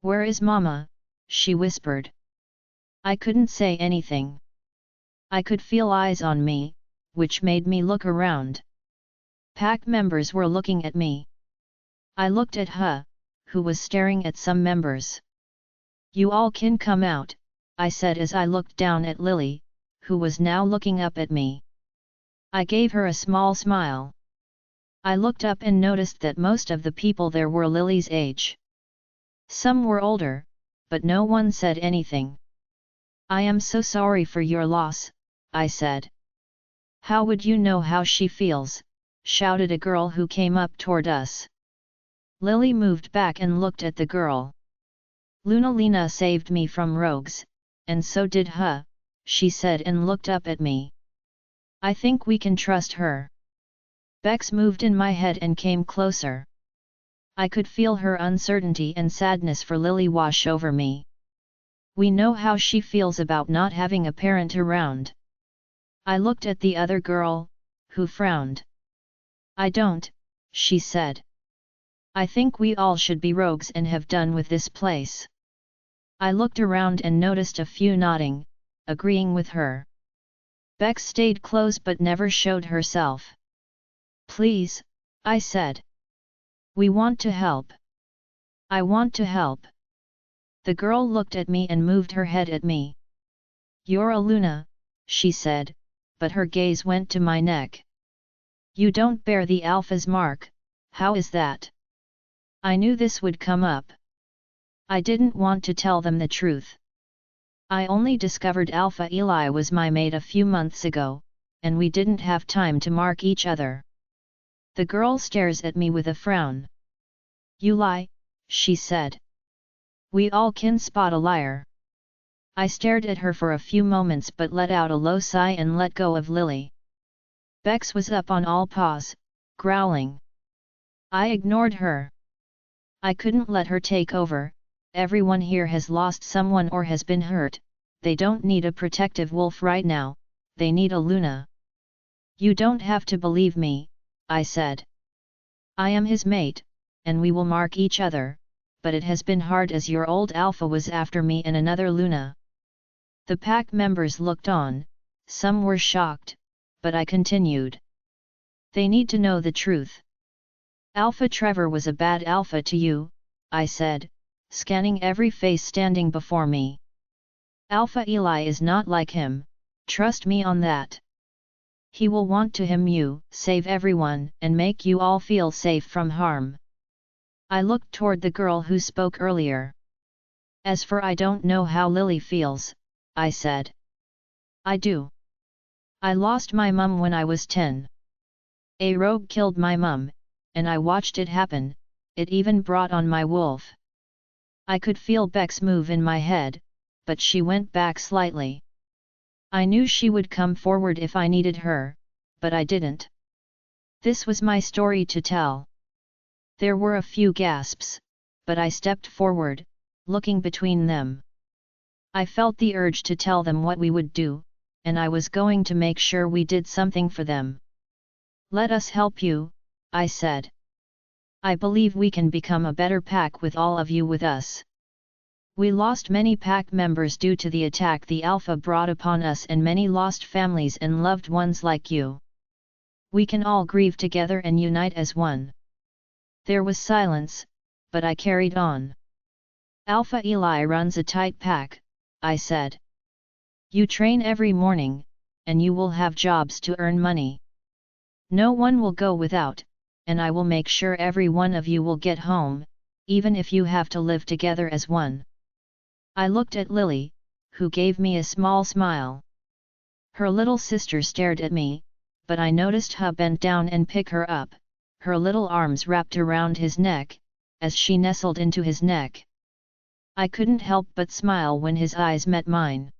"Where is Mama?" she whispered. I couldn't say anything. I could feel eyes on me, which made me look around. Pack members were looking at me. I looked at Hu, who was staring at some members. "You all can come out," I said as I looked down at Lily, who was now looking up at me. I gave her a small smile. I looked up and noticed that most of the people there were Lily's age. Some were older, but no one said anything. "I am so sorry for your loss," I said. "How would you know how she feels?" shouted a girl who came up toward us. Lily moved back and looked at the girl. "Lena saved me from rogues, and so did Hu," she said and looked up at me. "I think we can trust her." Bex moved in my head and came closer. I could feel her uncertainty and sadness for Lily wash over me. We know how she feels about not having a parent around. I looked at the other girl, who frowned. "I don't," she said. "I think we all should be rogues and have done with this place." I looked around and noticed a few nodding, agreeing with her. Bex stayed close but never showed herself. "Please," I said. "We want to help." "I want to help." The girl looked at me and moved her head at me. "You're a Luna," she said, but her gaze went to my neck. "You don't bear the Alpha's mark, how is that?" I knew this would come up. I didn't want to tell them the truth. I only discovered Alpha Eli was my mate a few months ago, and we didn't have time to mark each other. The girl stares at me with a frown. "You lie," she said. "We all can spot a liar." I stared at her for a few moments but let out a low sigh and let go of Lily. Bex was up on all paws, growling. I ignored her. I couldn't let her take over. Everyone here has lost someone or has been hurt. They don't need a protective wolf right now, they need a Luna. "You don't have to believe me," I said. "I am his mate, and we will mark each other, but it has been hard as your old Alpha was after me and another Luna." The pack members looked on, some were shocked, but I continued. "They need to know the truth. Alpha Trevor was a bad Alpha to you," I said, scanning every face standing before me. "Alpha Eli is not like him, trust me on that. He will want to you, save everyone, and make you all feel safe from harm." I looked toward the girl who spoke earlier. "As for I don't know how Lily feels," I said. "I do. I lost my mum when I was 10. A rogue killed my mum, and I watched it happen, it even brought on my wolf." I could feel Bex move in my head, but she went back slightly. I knew she would come forward if I needed her, but I didn't. This was my story to tell. There were a few gasps, but I stepped forward, looking between them. I felt the urge to tell them what we would do, and I was going to make sure we did something for them. "Let us help you," I said. "I believe we can become a better pack with all of you with us. We lost many pack members due to the attack the Alpha brought upon us and many lost families and loved ones like you. We can all grieve together and unite as one." There was silence, but I carried on. Alpha Eli runs a tight pack, I said. You train every morning, and you will have jobs to earn money. No one will go without, and I will make sure every one of you will get home, even if you have to live together as one. I looked at Lily, who gave me a small smile. Her little sister stared at me, but I noticed her bend down and pick her up, her little arms wrapped around his neck, as she nestled into his neck. I couldn't help but smile when his eyes met mine.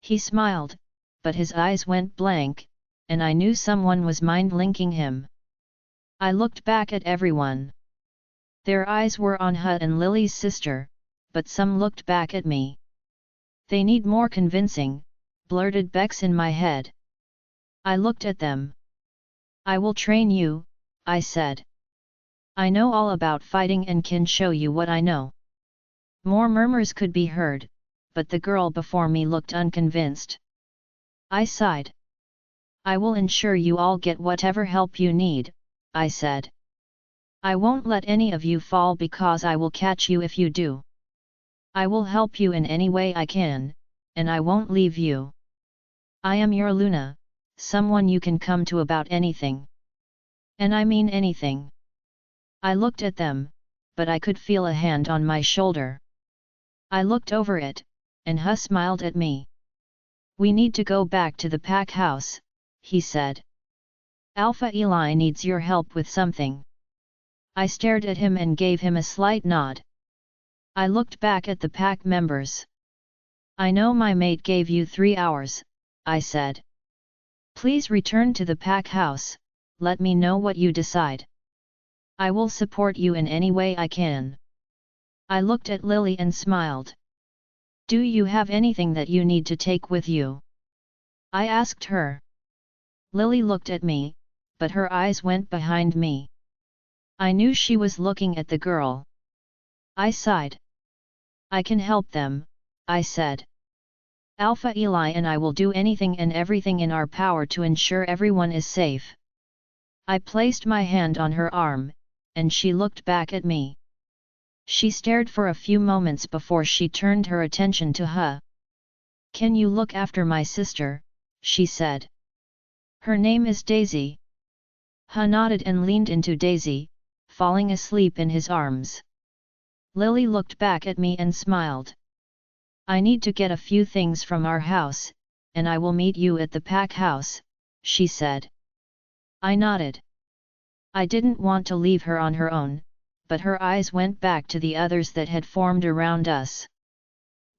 He smiled, but his eyes went blank, and I knew someone was mind-linking him. I looked back at everyone. Their eyes were on Hut and Lily's sister, but some looked back at me. They need more convincing, blurted Bex in my head. I looked at them. I will train you, I said. I know all about fighting and can show you what I know. More murmurs could be heard, but the girl before me looked unconvinced. I sighed. I will ensure you all get whatever help you need, I said. I won't let any of you fall because I will catch you if you do. I will help you in any way I can, and I won't leave you. I am your Luna, someone you can come to about anything. And I mean anything. I looked at them, but I could feel a hand on my shoulder. I looked over it, and Huh smiled at me. We need to go back to the pack house, he said. Alpha Eli needs your help with something. I stared at him and gave him a slight nod. I looked back at the pack members. I know my mate gave you 3 hours, I said. Please return to the pack house, let me know what you decide. I will support you in any way I can. I looked at Lily and smiled. Do you have anything that you need to take with you? I asked her. Lily looked at me, but her eyes went behind me. I knew she was looking at the girl. I sighed. I can help them, I said. Alpha Eli and I will do anything and everything in our power to ensure everyone is safe. I placed my hand on her arm, and she looked back at me. She stared for a few moments before she turned her attention to Huh. Can you look after my sister? She said. Her name is Daisy. Huh nodded and leaned into Daisy, falling asleep in his arms. Lily looked back at me and smiled. I need to get a few things from our house, and I will meet you at the pack house, she said. I nodded. I didn't want to leave her on her own, but her eyes went back to the others that had formed around us.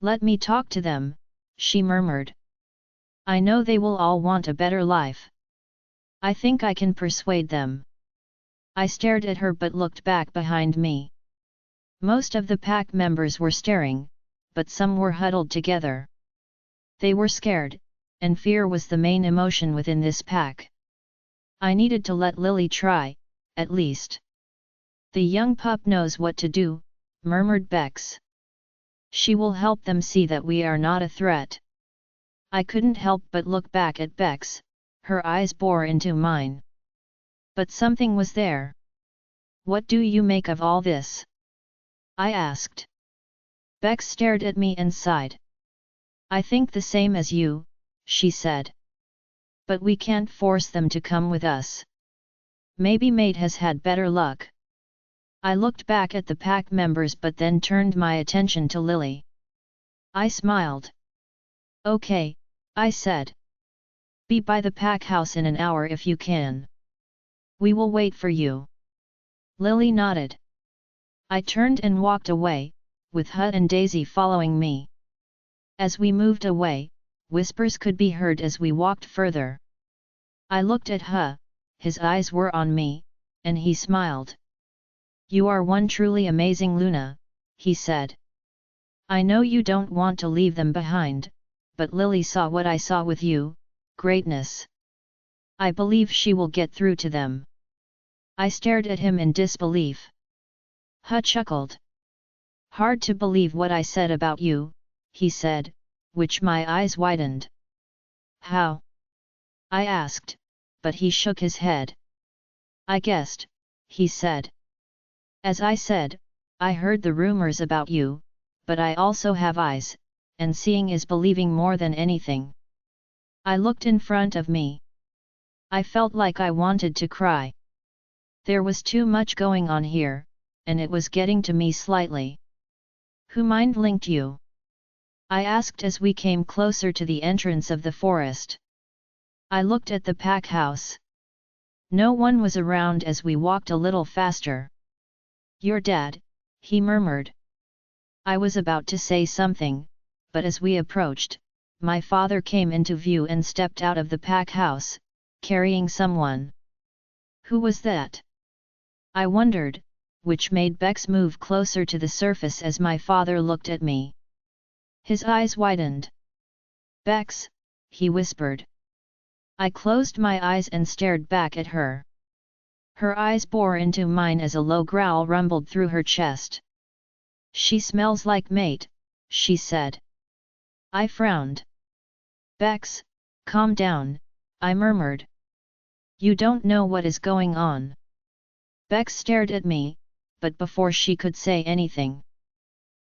Let me talk to them, she murmured. I know they will all want a better life. I think I can persuade them. I stared at her but looked back behind me. Most of the pack members were staring, but some were huddled together. They were scared, and fear was the main emotion within this pack. I needed to let Lily try, at least. The young pup knows what to do, murmured Bex. She will help them see that we are not a threat. I couldn't help but look back at Bex, her eyes bore into mine. But something was there. What do you make of all this? I asked. Bex stared at me and sighed. I think the same as you, she said. But we can't force them to come with us. Maybe mate has had better luck. I looked back at the pack members but then turned my attention to Lily. I smiled. Okay, I said. Be by the pack house in an hour if you can. We will wait for you. Lily nodded. I turned and walked away, with Huh and Daisy following me. As we moved away, whispers could be heard as we walked further. I looked at Huh, his eyes were on me, and he smiled. You are one truly amazing Luna, he said. I know you don't want to leave them behind, but Lily saw what I saw with you, greatness. I believe she will get through to them. I stared at him in disbelief. Huh chuckled. Hard to believe what I said about you, he said, which my eyes widened. How? I asked, but he shook his head. I guessed, he said. As I said, I heard the rumors about you, but I also have eyes, and seeing is believing more than anything. I looked in front of me. I felt like I wanted to cry. There was too much going on here, and it was getting to me slightly. Who mind linked you? I asked as we came closer to the entrance of the forest. I looked at the pack house. No one was around as we walked a little faster. Your dad, he murmured. I was about to say something, but as we approached, my father came into view and stepped out of the pack house, carrying someone. Who was that? I wondered, which made Bex move closer to the surface as my father looked at me. His eyes widened. Bex, he whispered. I closed my eyes and stared back at her. Her eyes bore into mine as a low growl rumbled through her chest. She smells like mate, she said. I frowned. Bex, calm down, I murmured. You don't know what is going on. Bex stared at me, but before she could say anything,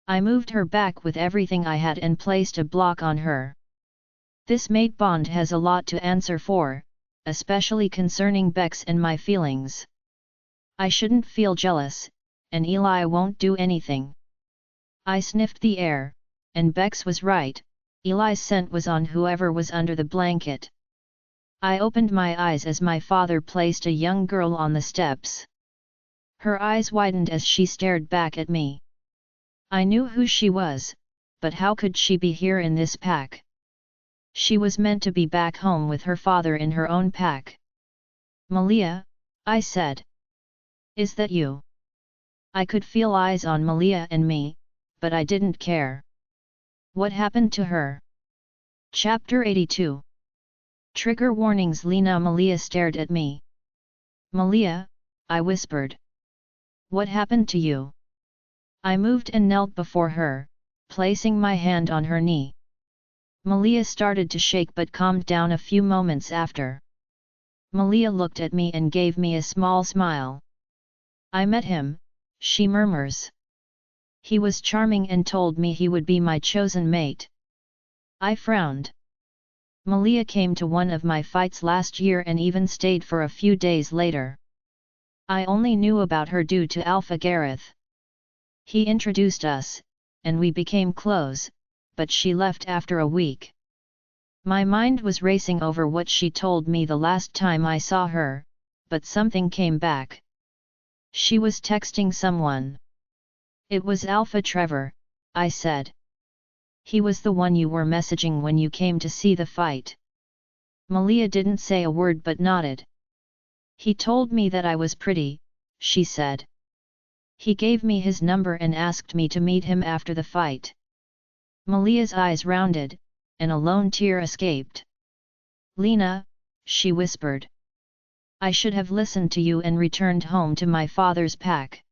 I moved her back with everything I had and placed a block on her. This mate bond has a lot to answer for, especially concerning Bex and my feelings. I shouldn't feel jealous, and Eli won't do anything. I sniffed the air, and Bex was right, Eli's scent was on whoever was under the blanket. I opened my eyes as my father placed a young girl on the steps. Her eyes widened as she stared back at me. I knew who she was, but how could she be here in this pack? She was meant to be back home with her father in her own pack. Malia, I said. Is that you? I could feel eyes on Malia and me, but I didn't care. What happened to her? Chapter 82. Trigger warnings. Malia stared at me. Malia, I whispered. What happened to you? I moved and knelt before her, placing my hand on her knee. Malia started to shake but calmed down a few moments after. Malia looked at me and gave me a small smile. I met him, she murmurs. He was charming and told me he would be my chosen mate. I frowned. Malia came to one of my fights last year and even stayed for a few days later. I only knew about her due to Alpha Gareth. He introduced us, and we became close, but she left after a week. My mind was racing over what she told me the last time I saw her, but something came back. She was texting someone. It was Alpha Trevor, I said. He was the one you were messaging when you came to see the fight. Malia didn't say a word but nodded. He told me that I was pretty, she said. He gave me his number and asked me to meet him after the fight. Malia's eyes rounded, and a lone tear escaped. Lena, she whispered. I should have listened to you and returned home to my father's pack.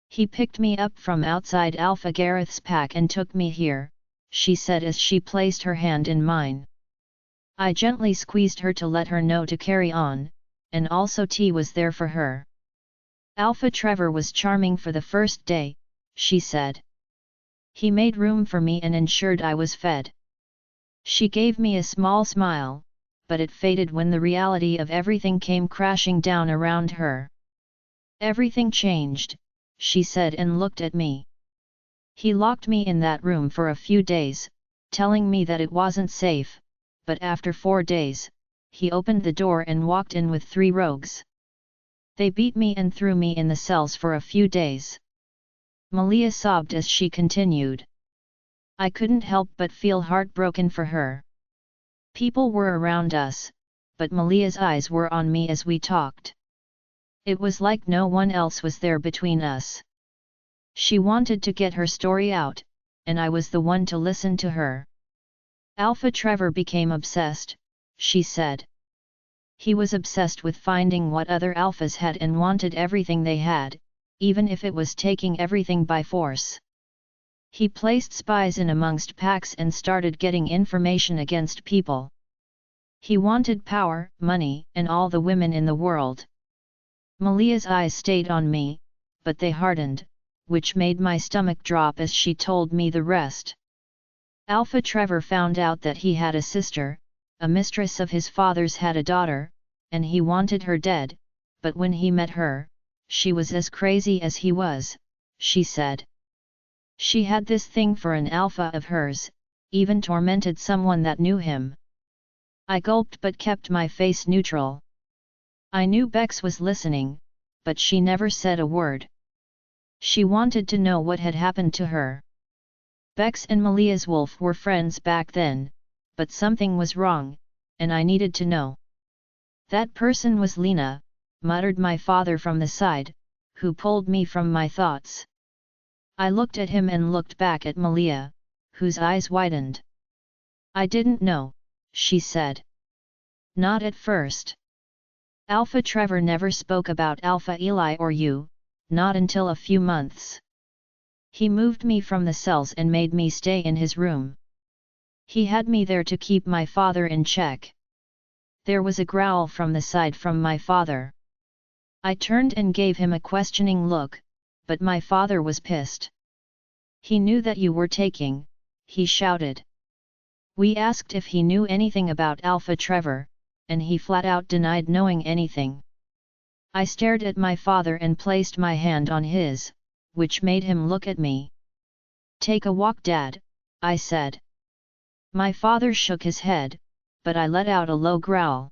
He picked me up from outside Alpha Gareth's pack and took me here, she said as she placed her hand in mine. I gently squeezed her to let her know to carry on, and also tea was there for her. Alpha Trevor was charming for the first day, she said. He made room for me and ensured I was fed. She gave me a small smile, but it faded when the reality of everything came crashing down around her. Everything changed, she said and looked at me. He locked me in that room for a few days, telling me that it wasn't safe, but after 4 days, he opened the door and walked in with 3 rogues. They beat me and threw me in the cells for a few days. Malia sobbed as she continued. I couldn't help but feel heartbroken for her. People were around us, but Malia's eyes were on me as we talked. It was like no one else was there between us. She wanted to get her story out, and I was the one to listen to her. Alpha Trevor became obsessed, she said. He was obsessed with finding what other alphas had and wanted everything they had, even if it was taking everything by force. He placed spies in amongst packs and started getting information against people. He wanted power, money, and all the women in the world. Malia's eyes stayed on me, but they hardened, which made my stomach drop as she told me the rest. Alpha Trevor found out that he had a sister, a mistress of his father's had a daughter, and he wanted her dead, but when he met her, she was as crazy as he was, she said. She had this thing for an alpha of hers, even tormented someone that knew him. I gulped but kept my face neutral. I knew Bex was listening, but she never said a word. She wanted to know what had happened to her. Bex and Malia's wolf were friends back then, but something was wrong, and I needed to know. That person was Lena, muttered my father from the side, who pulled me from my thoughts. I looked at him and looked back at Malia, whose eyes widened. I didn't know, she said. Not at first. Alpha Trevor never spoke about Alpha Eli or you, not until a few months. He moved me from the cells and made me stay in his room. He had me there to keep my father in check. There was a growl from the side from my father. I turned and gave him a questioning look, but my father was pissed. He knew that you were taking, he shouted. We asked if he knew anything about Alpha Trevor, and he flat out denied knowing anything. I stared at my father and placed my hand on his, which made him look at me. Take a walk, Dad, I said. My father shook his head, but I let out a low growl.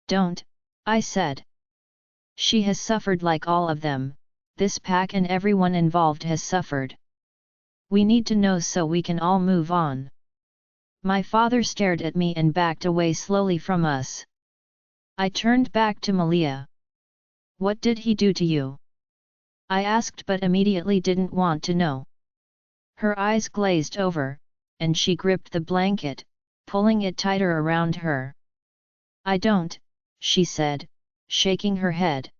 Don't, I said. She has suffered like all of them, this pack and everyone involved has suffered. We need to know so we can all move on. My father stared at me and backed away slowly from us. I turned back to Malia. What did he do to you? I asked but immediately didn't want to know. Her eyes glazed over, and she gripped the blanket, pulling it tighter around her. I don't, she said, shaking her head.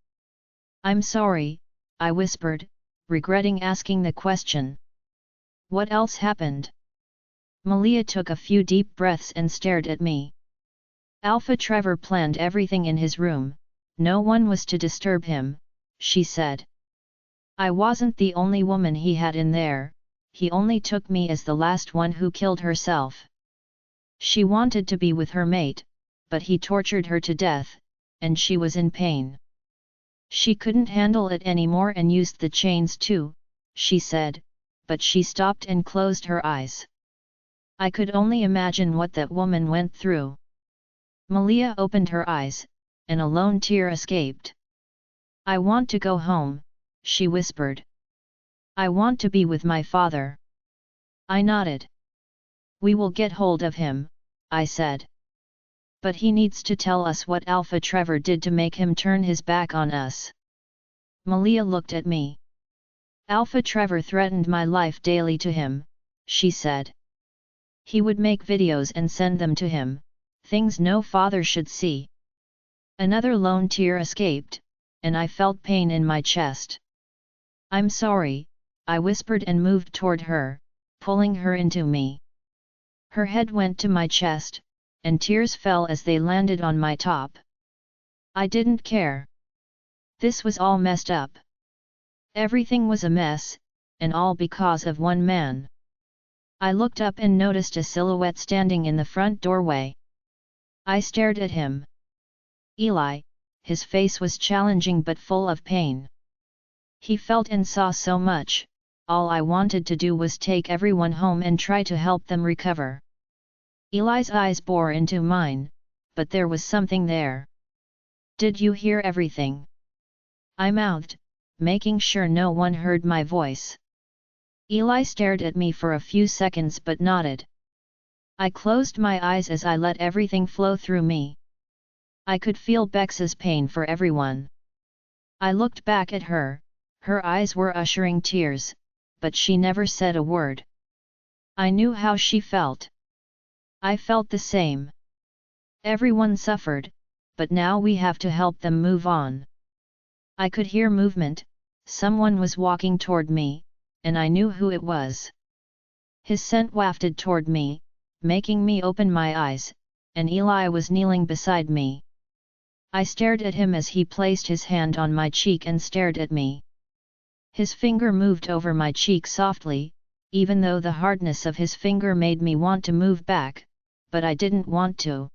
I'm sorry, I whispered, regretting asking the question. What else happened? Malia took a few deep breaths and stared at me. Alpha Trevor planned everything in his room, no one was to disturb him, she said. I wasn't the only woman he had in there, he only took me as the last one who killed herself. She wanted to be with her mate, but he tortured her to death, and she was in pain. She couldn't handle it anymore and used the chains too, she said, but she stopped and closed her eyes. I could only imagine what that woman went through. Malia opened her eyes, and a lone tear escaped. I want to go home, she whispered. I want to be with my father. I nodded. We will get hold of him, I said. But he needs to tell us what Alpha Trevor did to make him turn his back on us. Malia looked at me. Alpha Trevor threatened my life daily to him, she said. He would make videos and send them to him, things no father should see. Another lone tear escaped, and I felt pain in my chest. I'm sorry, I whispered and moved toward her, pulling her into me. Her head went to my chest, and tears fell as they landed on my top. I didn't care. This was all messed up. Everything was a mess, and all because of one man. I looked up and noticed a silhouette standing in the front doorway. I stared at him. Eli, his face was challenging but full of pain. He felt and saw so much, all I wanted to do was take everyone home and try to help them recover. Eli's eyes bore into mine, but there was something there. Did you hear everything? I mouthed, making sure no one heard my voice. Eli stared at me for a few seconds but nodded. I closed my eyes as I let everything flow through me. I could feel Bex's pain for everyone. I looked back at her, her eyes were ushering tears, but she never said a word. I knew how she felt. I felt the same. Everyone suffered, but now we have to help them move on. I could hear movement, someone was walking toward me, and I knew who it was. His scent wafted toward me, making me open my eyes, and Eli was kneeling beside me. I stared at him as he placed his hand on my cheek and stared at me. His finger moved over my cheek softly, even though the hardness of his finger made me want to move back, but I didn't want to.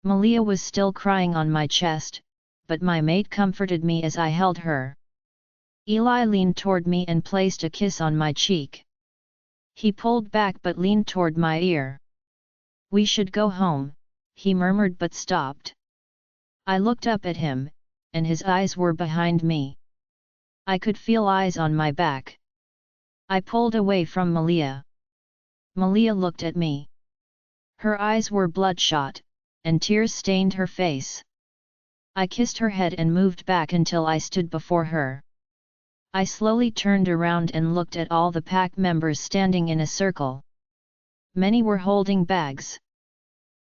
Malia was still crying on my chest, but my mate comforted me as I held her. Eli leaned toward me and placed a kiss on my cheek. He pulled back but leaned toward my ear. "We should go home," he murmured but stopped. I looked up at him, and his eyes were behind me. I could feel eyes on my back. I pulled away from Malia. Malia looked at me. Her eyes were bloodshot, and tears stained her face. I kissed her head and moved back until I stood before her. I slowly turned around and looked at all the pack members standing in a circle. Many were holding bags.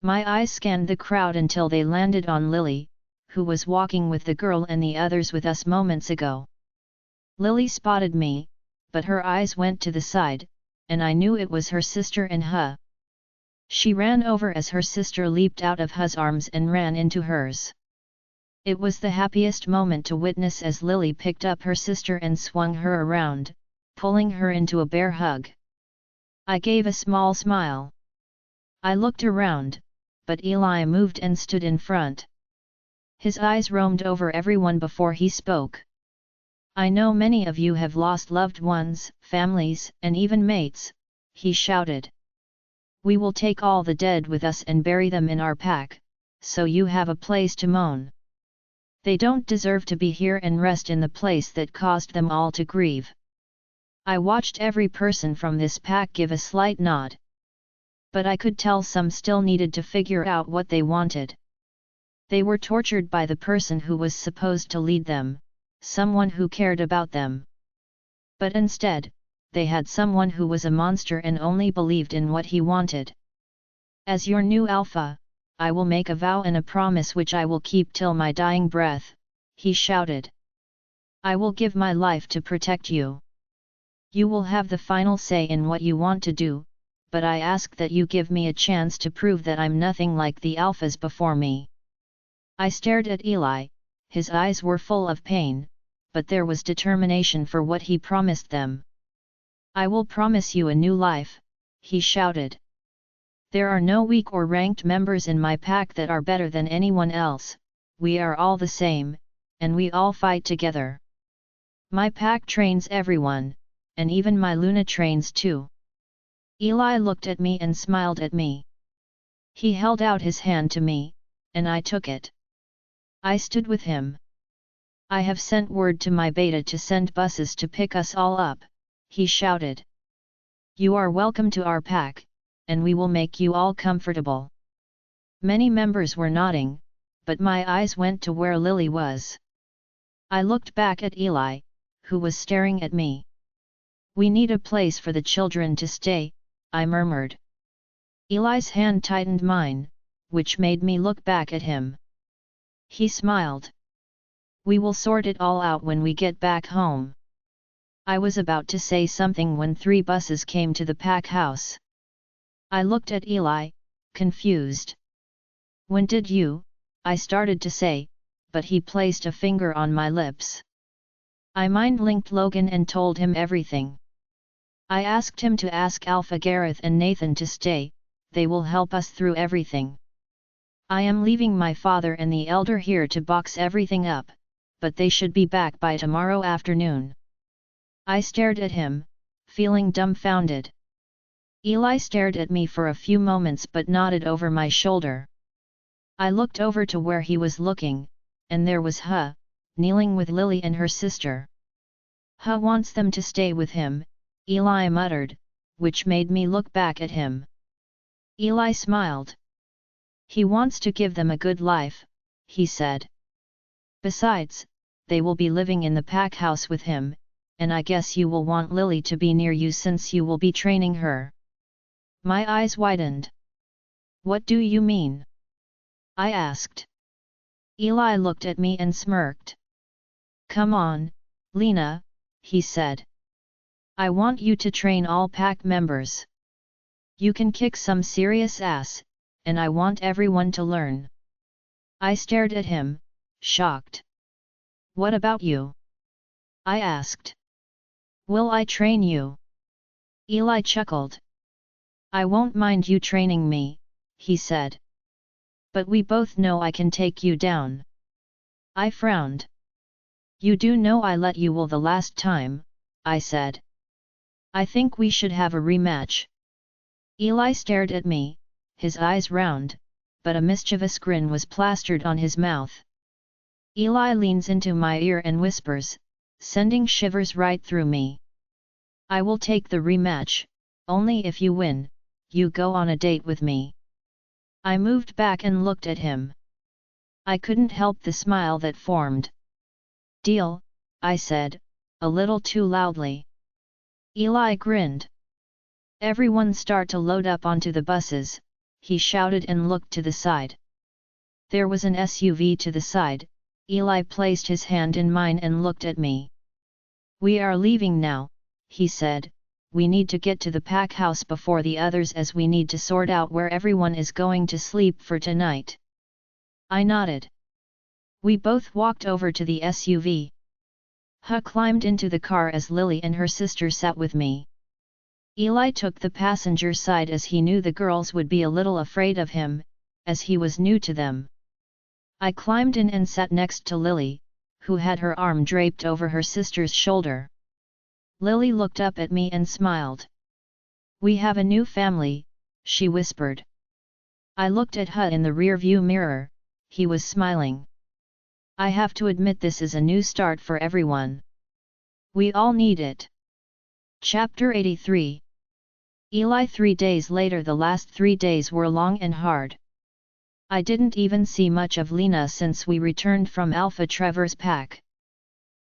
My eyes scanned the crowd until they landed on Lily, who was walking with the girl and the others with us moments ago. Lily spotted me, but her eyes went to the side, and I knew it was her sister and Huh. She ran over as her sister leaped out of Huh's arms and ran into hers. It was the happiest moment to witness as Lily picked up her sister and swung her around, pulling her into a bear hug. I gave a small smile. I looked around, but Eli moved and stood in front. His eyes roamed over everyone before he spoke. "I know many of you have lost loved ones, families, and even mates," he shouted. "We will take all the dead with us and bury them in our pack, so you have a place to mourn. They don't deserve to be here and rest in the place that caused them all to grieve." I watched every person from this pack give a slight nod. But I could tell some still needed to figure out what they wanted. They were tortured by the person who was supposed to lead them, someone who cared about them. But instead, they had someone who was a monster and only believed in what he wanted. "As your new alpha, I will make a vow and a promise which I will keep till my dying breath," he shouted. "I will give my life to protect you. You will have the final say in what you want to do, but I ask that you give me a chance to prove that I'm nothing like the alphas before me." I stared at Eli, his eyes were full of pain, but there was determination for what he promised them. "I will promise you a new life," he shouted. "There are no weak or ranked members in my pack that are better than anyone else, we are all the same, and we all fight together. My pack trains everyone, and even my Luna trains too." Eli looked at me and smiled at me. He held out his hand to me, and I took it. I stood with him. "I have sent word to my beta to send buses to pick us all up," he shouted. "You are welcome to our pack, and we will make you all comfortable." Many members were nodding, but my eyes went to where Lily was. I looked back at Eli, who was staring at me. "We need a place for the children to stay," I murmured. Eli's hand tightened mine, which made me look back at him. He smiled. "We will sort it all out when we get back home." I was about to say something when 3 buses came to the pack house. I looked at Eli, confused. "When did you?" I started to say, but he placed a finger on my lips. I mind-linked Logan and told him everything. I asked him to ask Alpha Gareth and Nathan to stay, they will help us through everything. I am leaving my father and the elder here to box everything up, but they should be back by tomorrow afternoon. I stared at him, feeling dumbfounded. Eli stared at me for a few moments but nodded over my shoulder. I looked over to where he was looking, and there was Huh, kneeling with Lily and her sister. "Huh wants them to stay with him," Eli muttered, which made me look back at him. Eli smiled. "He wants to give them a good life," he said. "Besides, they will be living in the pack house with him, and I guess you will want Lily to be near you since you will be training her." My eyes widened. "What do you mean?" I asked. Eli looked at me and smirked. "Come on, Lena," he said. "I want you to train all pack members. You can kick some serious ass, and I want everyone to learn." I stared at him, shocked. "What about you?" I asked. Will I train you? Eli chuckled. I won't mind you training me, he said. But we both know I can take you down. I frowned. You do know I let you will the last time, I said. I think we should have a rematch. Eli stared at me, his eyes round, but a mischievous grin was plastered on his mouth. Eli leans into my ear and whispers, sending shivers right through me. I will take the rematch, only if you win, you go on a date with me. I moved back and looked at him. I couldn't help the smile that formed. Deal, I said, a little too loudly. Eli grinned. Everyone start to load up onto the buses, he shouted and looked to the side. There was an SUV to the side. Eli placed his hand in mine and looked at me. We are leaving now, he said, we need to get to the pack house before the others as we need to sort out where everyone is going to sleep for tonight. I nodded. We both walked over to the SUV. Ha climbed into the car as Lily and her sister sat with me. Eli took the passenger side as he knew the girls would be a little afraid of him, as he was new to them. I climbed in and sat next to Lily, who had her arm draped over her sister's shoulder. Lily looked up at me and smiled. We have a new family, she whispered. I looked at Ha in the rear-view mirror, he was smiling. I have to admit this is a new start for everyone. We all need it. Chapter 83. Eli 3 days later. The last 3 days were long and hard. I didn't even see much of Lena since we returned from Alpha Trevor's pack.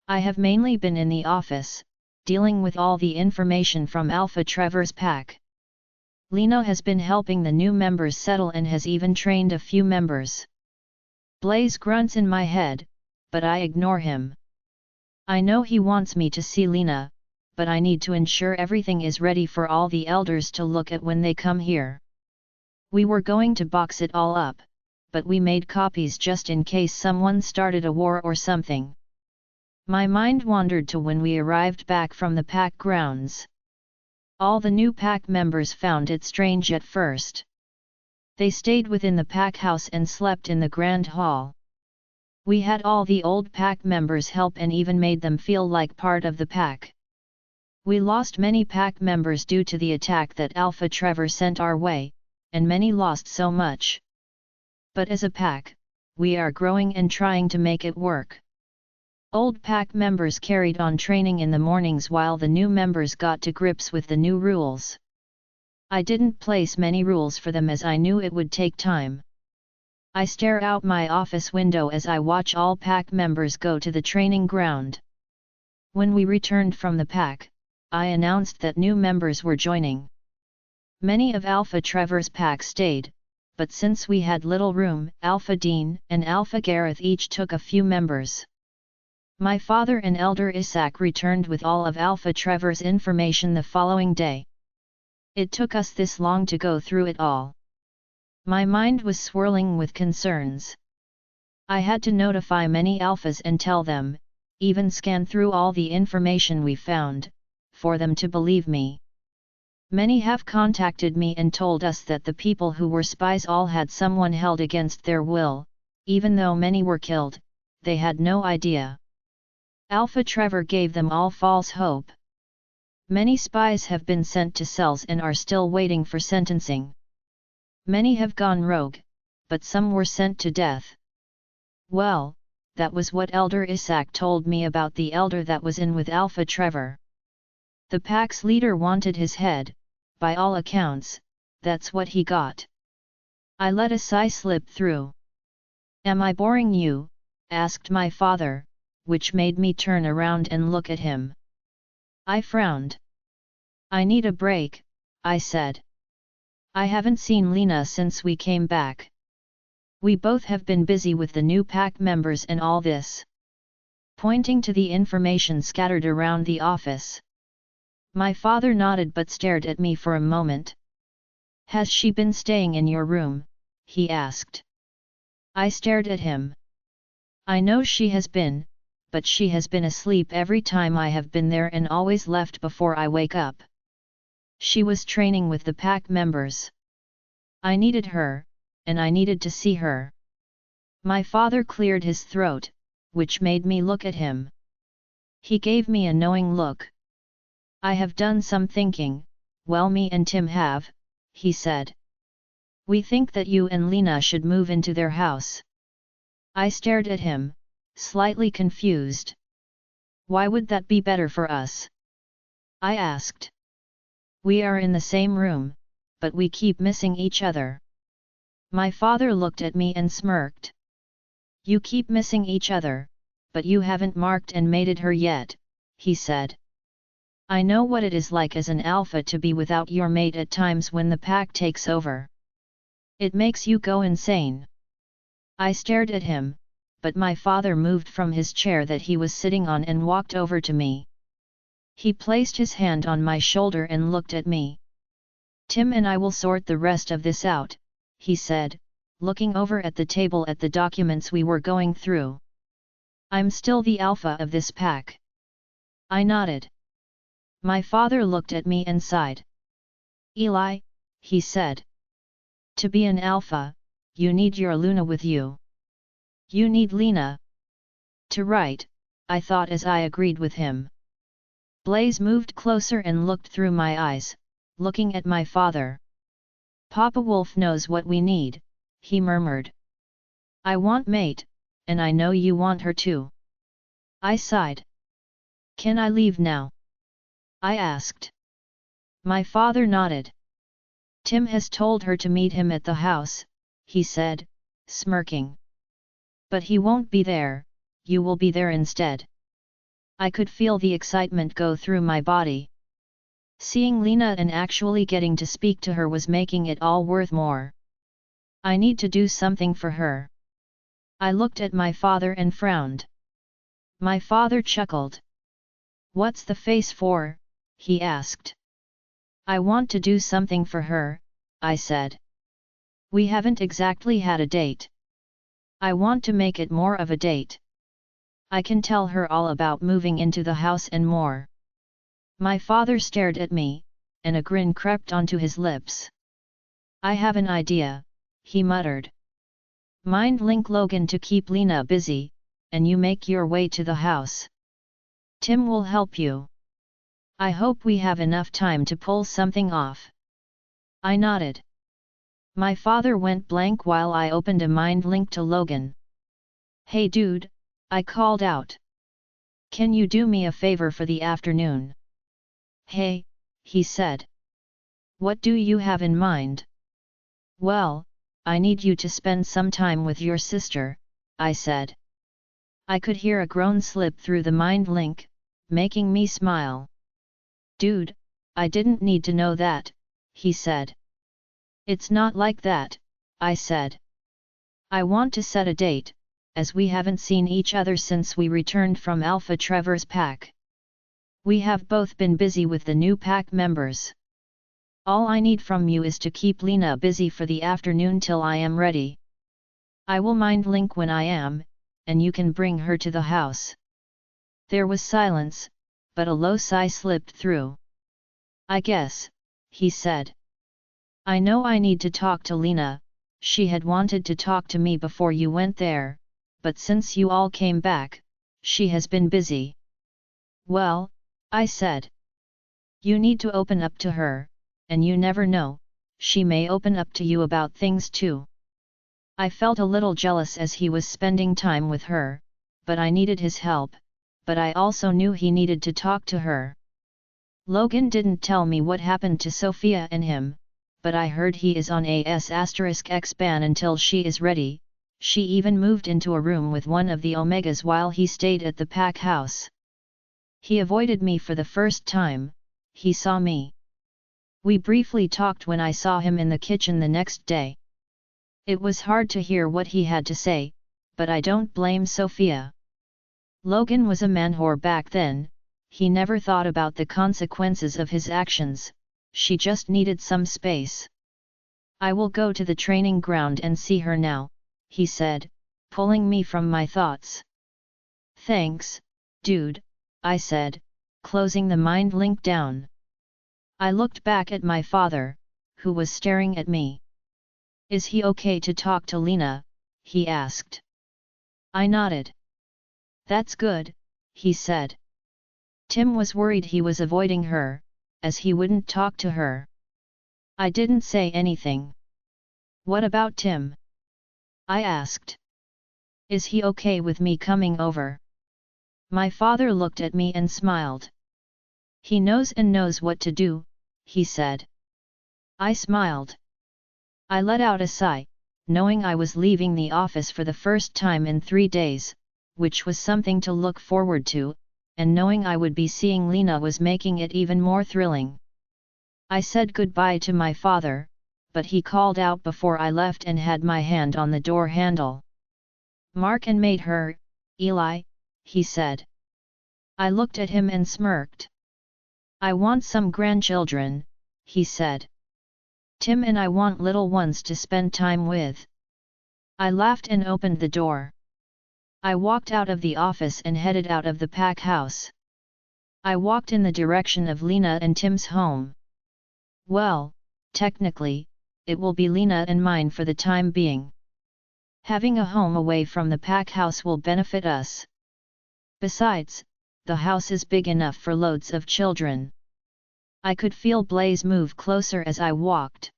I have mainly been in the office, dealing with all the information from Alpha Trevor's pack. Lena has been helping the new members settle and has even trained a few members. Blaze grunts in my head, but I ignore him. I know he wants me to see Lena, but I need to ensure everything is ready for all the elders to look at when they come here. We were going to box it all up, but we made copies just in case someone started a war or something. My mind wandered to when we arrived back from the pack grounds. All the new pack members found it strange at first. They stayed within the pack house and slept in the grand hall. We had all the old pack members help and even made them feel like part of the pack. We lost many pack members due to the attack that Alpha Trevor sent our way, and many lost so much. But as a pack, we are growing and trying to make it work. Old pack members carried on training in the mornings while the new members got to grips with the new rules. I didn't place many rules for them as I knew it would take time. I stare out my office window as I watch all pack members go to the training ground. When we returned from the pack, I announced that new members were joining. Many of Alpha Trevor's pack stayed, but since we had little room, Alpha Dean and Alpha Gareth each took a few members. My father and Elder Isaac returned with all of Alpha Trevor's information the following day. It took us this long to go through it all. My mind was swirling with concerns. I had to notify many alphas and tell them, even scan through all the information we found, for them to believe me. Many have contacted me and told us that the people who were spies all had someone held against their will, even though many were killed, they had no idea. Alpha Trevor gave them all false hope. Many spies have been sent to cells and are still waiting for sentencing. Many have gone rogue, but some were sent to death. Well, that was what Elder Isaac told me about the elder that was in with Alpha Trevor. The pack's leader wanted his head, by all accounts, that's what he got. I let a sigh slip through. Am I boring you? Asked my father, which made me turn around and look at him. I frowned. I need a break, I said. I haven't seen Lena since we came back. We both have been busy with the new pack members and all this. Pointing to the information scattered around the office. My father nodded but stared at me for a moment. Has she been staying in your room? He asked. I stared at him. I know she has been, but she has been asleep every time I have been there and always left before I wake up. She was training with the pack members. I needed her, and I needed to see her. My father cleared his throat, which made me look at him. He gave me a knowing look. I have done some thinking, well, me and Tim have, he said. We think that you and Lena should move into their house. I stared at him, slightly confused. Why would that be better for us? I asked. We are in the same room, but we keep missing each other. My father looked at me and smirked. You keep missing each other, but you haven't marked and mated her yet, he said. I know what it is like as an alpha to be without your mate at times when the pack takes over. It makes you go insane. I stared at him, but my father moved from his chair that he was sitting on and walked over to me. He placed his hand on my shoulder and looked at me. Tim and I will sort the rest of this out, he said, looking over at the table at the documents we were going through. I'm still the alpha of this pack. I nodded. My father looked at me and sighed. Eli, he said. To be an alpha, you need your Luna with you. You need Lena. To right, I thought as I agreed with him. Blaze moved closer and looked through my eyes, looking at my father. Papa Wolf knows what we need, he murmured. I want mate, and I know you want her too. I sighed. Can I leave now? I asked. My father nodded. Tim has told her to meet him at the house, he said, smirking. But he won't be there, you will be there instead. I could feel the excitement go through my body. Seeing Lena and actually getting to speak to her was making it all worth more. I need to do something for her. I looked at my father and frowned. My father chuckled. What's the face for? He asked. I want to do something for her, I said. We haven't exactly had a date. I want to make it more of a date. I can tell her all about moving into the house and more. My father stared at me, and a grin crept onto his lips. I have an idea, he muttered. Mind link Logan to keep Lena busy, and you make your way to the house. Tim will help you. I hope we have enough time to pull something off. I nodded. My father went blank while I opened a mind link to Logan. Hey dude, I called out. Can you do me a favor for the afternoon? Hey, he said. What do you have in mind? Well, I need you to spend some time with your sister, I said. I could hear a groan slip through the mind link, making me smile. Dude, I didn't need to know that, he said. It's not like that, I said. I want to set a date, as we haven't seen each other since we returned from Alpha Trevor's pack. We have both been busy with the new pack members. All I need from you is to keep Lena busy for the afternoon till I am ready. I will mind link when I am, and you can bring her to the house. There was silence, but a low sigh slipped through. I guess, he said. I know I need to talk to Lena, she had wanted to talk to me before you went there, but since you all came back, she has been busy. Well, I said. You need to open up to her, and you never know, she may open up to you about things too. I felt a little jealous as he was spending time with her, but I needed his help, but I also knew he needed to talk to her. Logan didn't tell me what happened to Sophia and him, but I heard he is on X ban until she is ready. She even moved into a room with one of the Omegas while he stayed at the pack house. He avoided me for the first time, he saw me. We briefly talked when I saw him in the kitchen the next day. It was hard to hear what he had to say, but I don't blame Sophia. Logan was a man-whore back then, he never thought about the consequences of his actions, she just needed some space. I will go to the training ground and see her now, he said, pulling me from my thoughts. Thanks, Dude, I said, closing the mind link down. I looked back at my father, who was staring at me. Is he okay to talk to Lena? He asked. I nodded. That's good, he said. Tim was worried he was avoiding her, as he wouldn't talk to her. I didn't say anything. What about Tim? I asked. Is he okay with me coming over? My father looked at me and smiled. He knows what to do, he said. I smiled. I let out a sigh, knowing I was leaving the office for the first time in 3 days, which was something to look forward to, and knowing I would be seeing Lena was making it even more thrilling. I said goodbye to my father, but he called out before I left and had my hand on the door handle. Mark and made her, Eli, he said. I looked at him and smirked. I want some grandchildren, he said. Tim and I want little ones to spend time with. I laughed and opened the door. I walked out of the office and headed out of the pack house. I walked in the direction of Lena and Tim's home. Well, technically, it will be Lena and mine for the time being. Having a home away from the pack house will benefit us. Besides, the house is big enough for loads of children. I could feel Blaze move closer as I walked.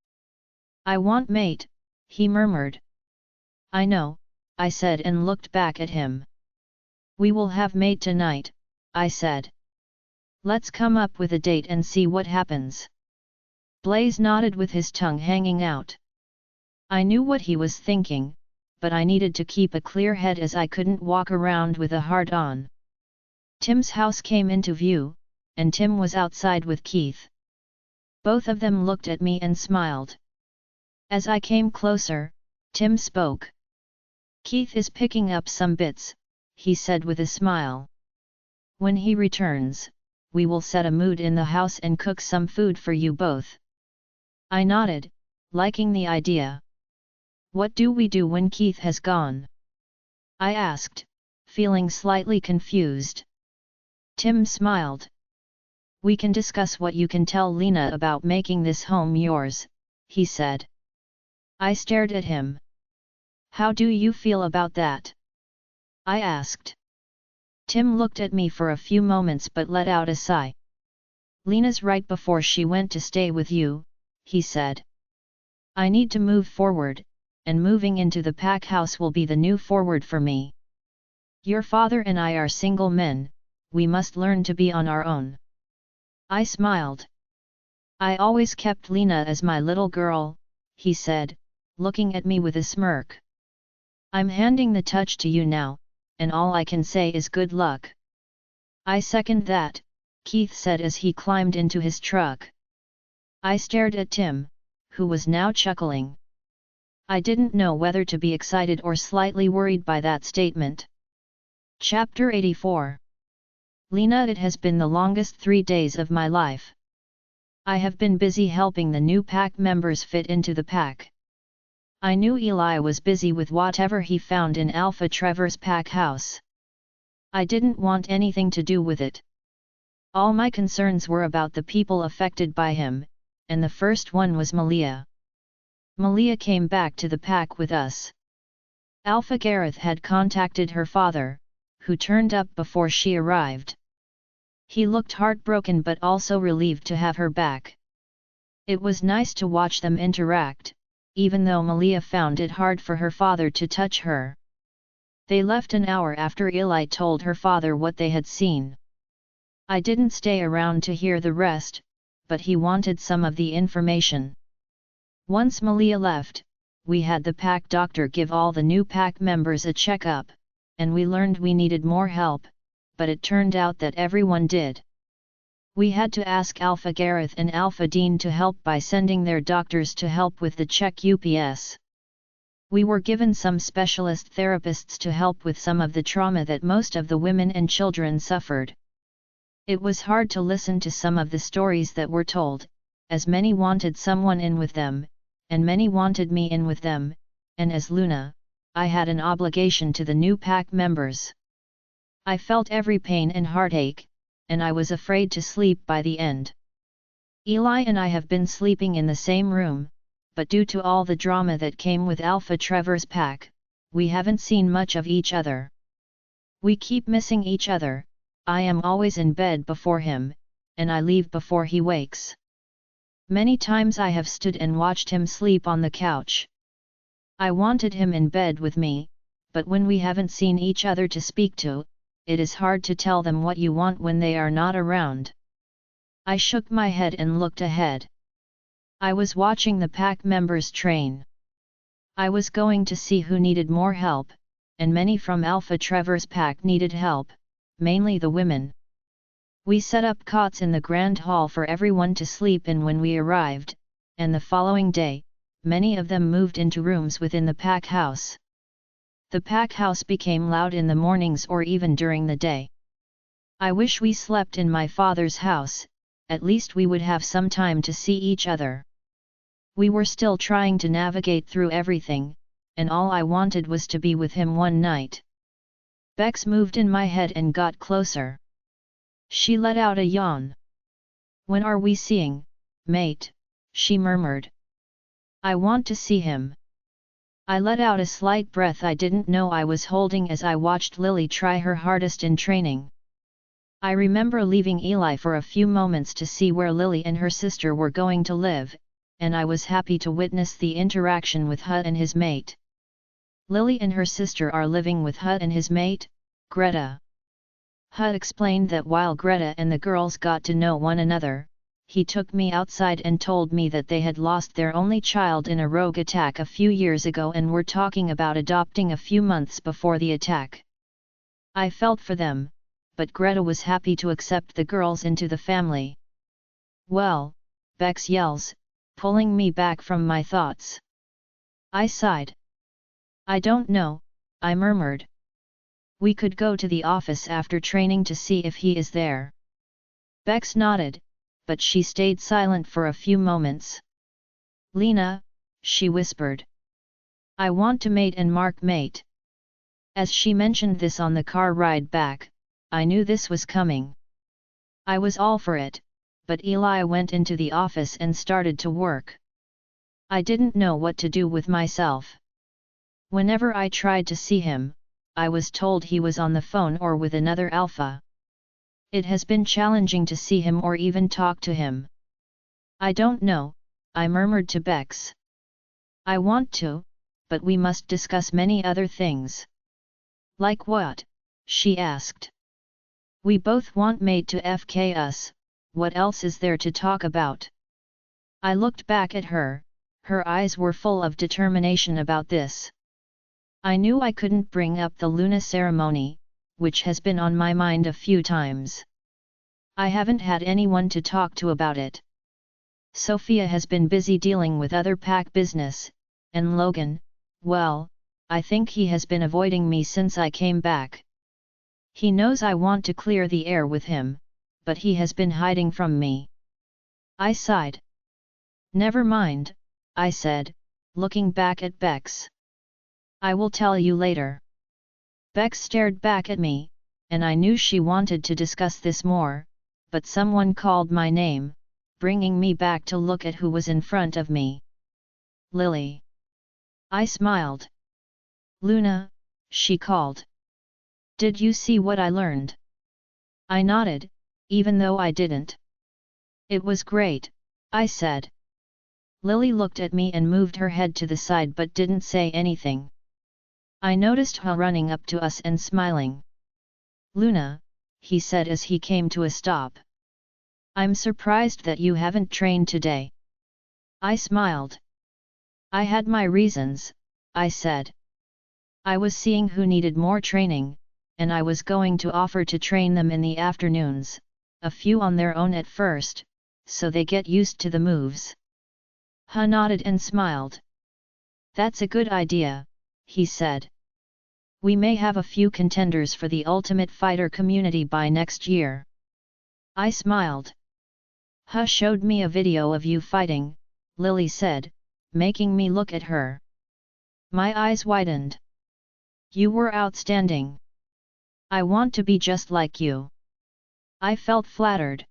I want mate, he murmured. I know, I said and looked back at him. We will have mate tonight, I said. Let's come up with a date and see what happens. Blaze nodded with his tongue hanging out. I knew what he was thinking, but I needed to keep a clear head as I couldn't walk around with a heart on. Tim's house came into view, and Tim was outside with Keith. Both of them looked at me and smiled. As I came closer, Tim spoke. Keith is picking up some bits, he said with a smile. When he returns, we will set a mood in the house and cook some food for you both. I nodded, liking the idea. What do we do when Keith has gone? I asked, feeling slightly confused. Tim smiled. We can discuss what you can tell Lena about making this home yours, he said. I stared at him. How do you feel about that? I asked. Tim looked at me for a few moments but let out a sigh. Lena's right before she went to stay with you, he said. I need to move forward, and moving into the pack house will be the new forward for me. Your father and I are single men, we must learn to be on our own. I smiled. I always kept Lena as my little girl, he said, looking at me with a smirk. I'm handing the touch to you now, and all I can say is good luck. I second that, Keith said as he climbed into his truck. I stared at Tim, who was now chuckling. I didn't know whether to be excited or slightly worried by that statement. Chapter 84. Lena, it has been the longest 3 days of my life. I have been busy helping the new pack members fit into the pack. I knew Eli was busy with whatever he found in Alpha Trevor's pack house. I didn't want anything to do with it. All my concerns were about the people affected by him, and the first one was Malia. Malia came back to the pack with us. Alpha Gareth had contacted her father, who turned up before she arrived. He looked heartbroken but also relieved to have her back. It was nice to watch them interact, even though Malia found it hard for her father to touch her. They left an hour after Eli told her father what they had seen. I didn't stay around to hear the rest, but he wanted some of the information. Once Malia left, we had the pack doctor give all the new pack members a checkup, and we learned we needed more help, but it turned out that everyone did. We had to ask Alpha Gareth and Alpha Dean to help by sending their doctors to help with the check UPS. We were given some specialist therapists to help with some of the trauma that most of the women and children suffered. It was hard to listen to some of the stories that were told, as many wanted someone in with them, and many wanted me in with them, and as Luna, I had an obligation to the new pack members. I felt every pain and heartache, and I was afraid to sleep by the end. Eli and I have been sleeping in the same room, but due to all the drama that came with Alpha Trevor's pack, we haven't seen much of each other. We keep missing each other. I am always in bed before him, and I leave before he wakes. Many times I have stood and watched him sleep on the couch. I wanted him in bed with me, but when we haven't seen each other to speak to, it is hard to tell them what you want when they are not around. I shook my head and looked ahead. I was watching the pack members train. I was going to see who needed more help, and many from Alpha Trevor's pack needed help, mainly the women. We set up cots in the grand hall for everyone to sleep in when we arrived, and the following day, many of them moved into rooms within the pack house. The pack house became loud in the mornings or even during the day. I wish we slept in my father's house, at least we would have some time to see each other. We were still trying to navigate through everything, and all I wanted was to be with him one night. Bex moved in my head and got closer. She let out a yawn. "When are we seeing, mate?" she murmured. "I want to see him." I let out a slight breath I didn't know I was holding as I watched Lily try her hardest in training. I remember leaving Eli for a few moments to see where Lily and her sister were going to live, and I was happy to witness the interaction with Hut and his mate. Lily and her sister are living with Hut and his mate, Greta. Hut explained that while Greta and the girls got to know one another, he took me outside and told me that they had lost their only child in a rogue attack a few years ago and were talking about adopting a few months before the attack. I felt for them, but Greta was happy to accept the girls into the family. "Well," Bex yells, pulling me back from my thoughts. I sighed. "I don't know," I murmured. "We could go to the office after training to see if he is there." Bex nodded, but she stayed silent for a few moments. "Lena," she whispered. "I want to mate and Mark mate." As she mentioned this on the car ride back, I knew this was coming. I was all for it, but Eli went into the office and started to work. I didn't know what to do with myself. Whenever I tried to see him, I was told he was on the phone or with another alpha. It has been challenging to see him or even talk to him. "I don't know," I murmured to Bex. "I want to, but we must discuss many other things." "Like what?" she asked. "We both want mate to FK us, what else is there to talk about?" I looked back at her, her eyes were full of determination about this. I knew I couldn't bring up the Luna ceremony, which has been on my mind a few times. I haven't had anyone to talk to about it. Sophia has been busy dealing with other pack business, and Logan, well, I think he has been avoiding me since I came back. He knows I want to clear the air with him, but he has been hiding from me. I sighed. "Never mind," I said, looking back at Bex. "I will tell you later." Bex stared back at me, and I knew she wanted to discuss this more, but someone called my name, bringing me back to look at who was in front of me. "Lily." I smiled. "Luna," she called. "Did you see what I learned?" I nodded, even though I didn't. "It was great," I said. Lily looked at me and moved her head to the side but didn't say anything. I noticed her running up to us and smiling. "Luna," he said as he came to a stop. "I'm surprised that you haven't trained today." I smiled. "I had my reasons," I said. "I was seeing who needed more training, and I was going to offer to train them in the afternoons, a few on their own at first, so they get used to the moves." He nodded and smiled. "That's a good idea," he said. "We may have a few contenders for the Ultimate Fighter community by next year." I smiled. "He showed me a video of you fighting," Lily said, making me look at her. My eyes widened. "You were outstanding." I want to be just like you. I felt flattered.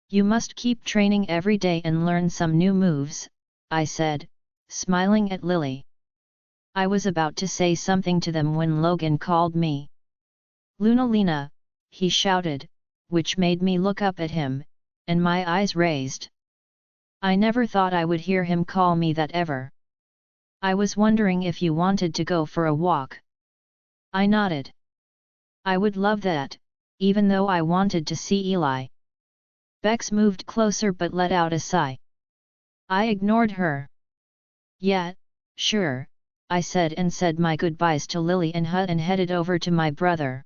You must keep training every day and learn some new moves, I said, smiling at Lily. I was about to say something to them when Logan called me. Lunalina, he shouted, which made me look up at him, and my eyes raised. I never thought I would hear him call me that ever. I was wondering if you wanted to go for a walk. I nodded. I would love that, even though I wanted to see Eli. Bex moved closer but let out a sigh. I ignored her. Yeah, sure, I said and said my goodbyes to Lily and Hut and headed over to my brother.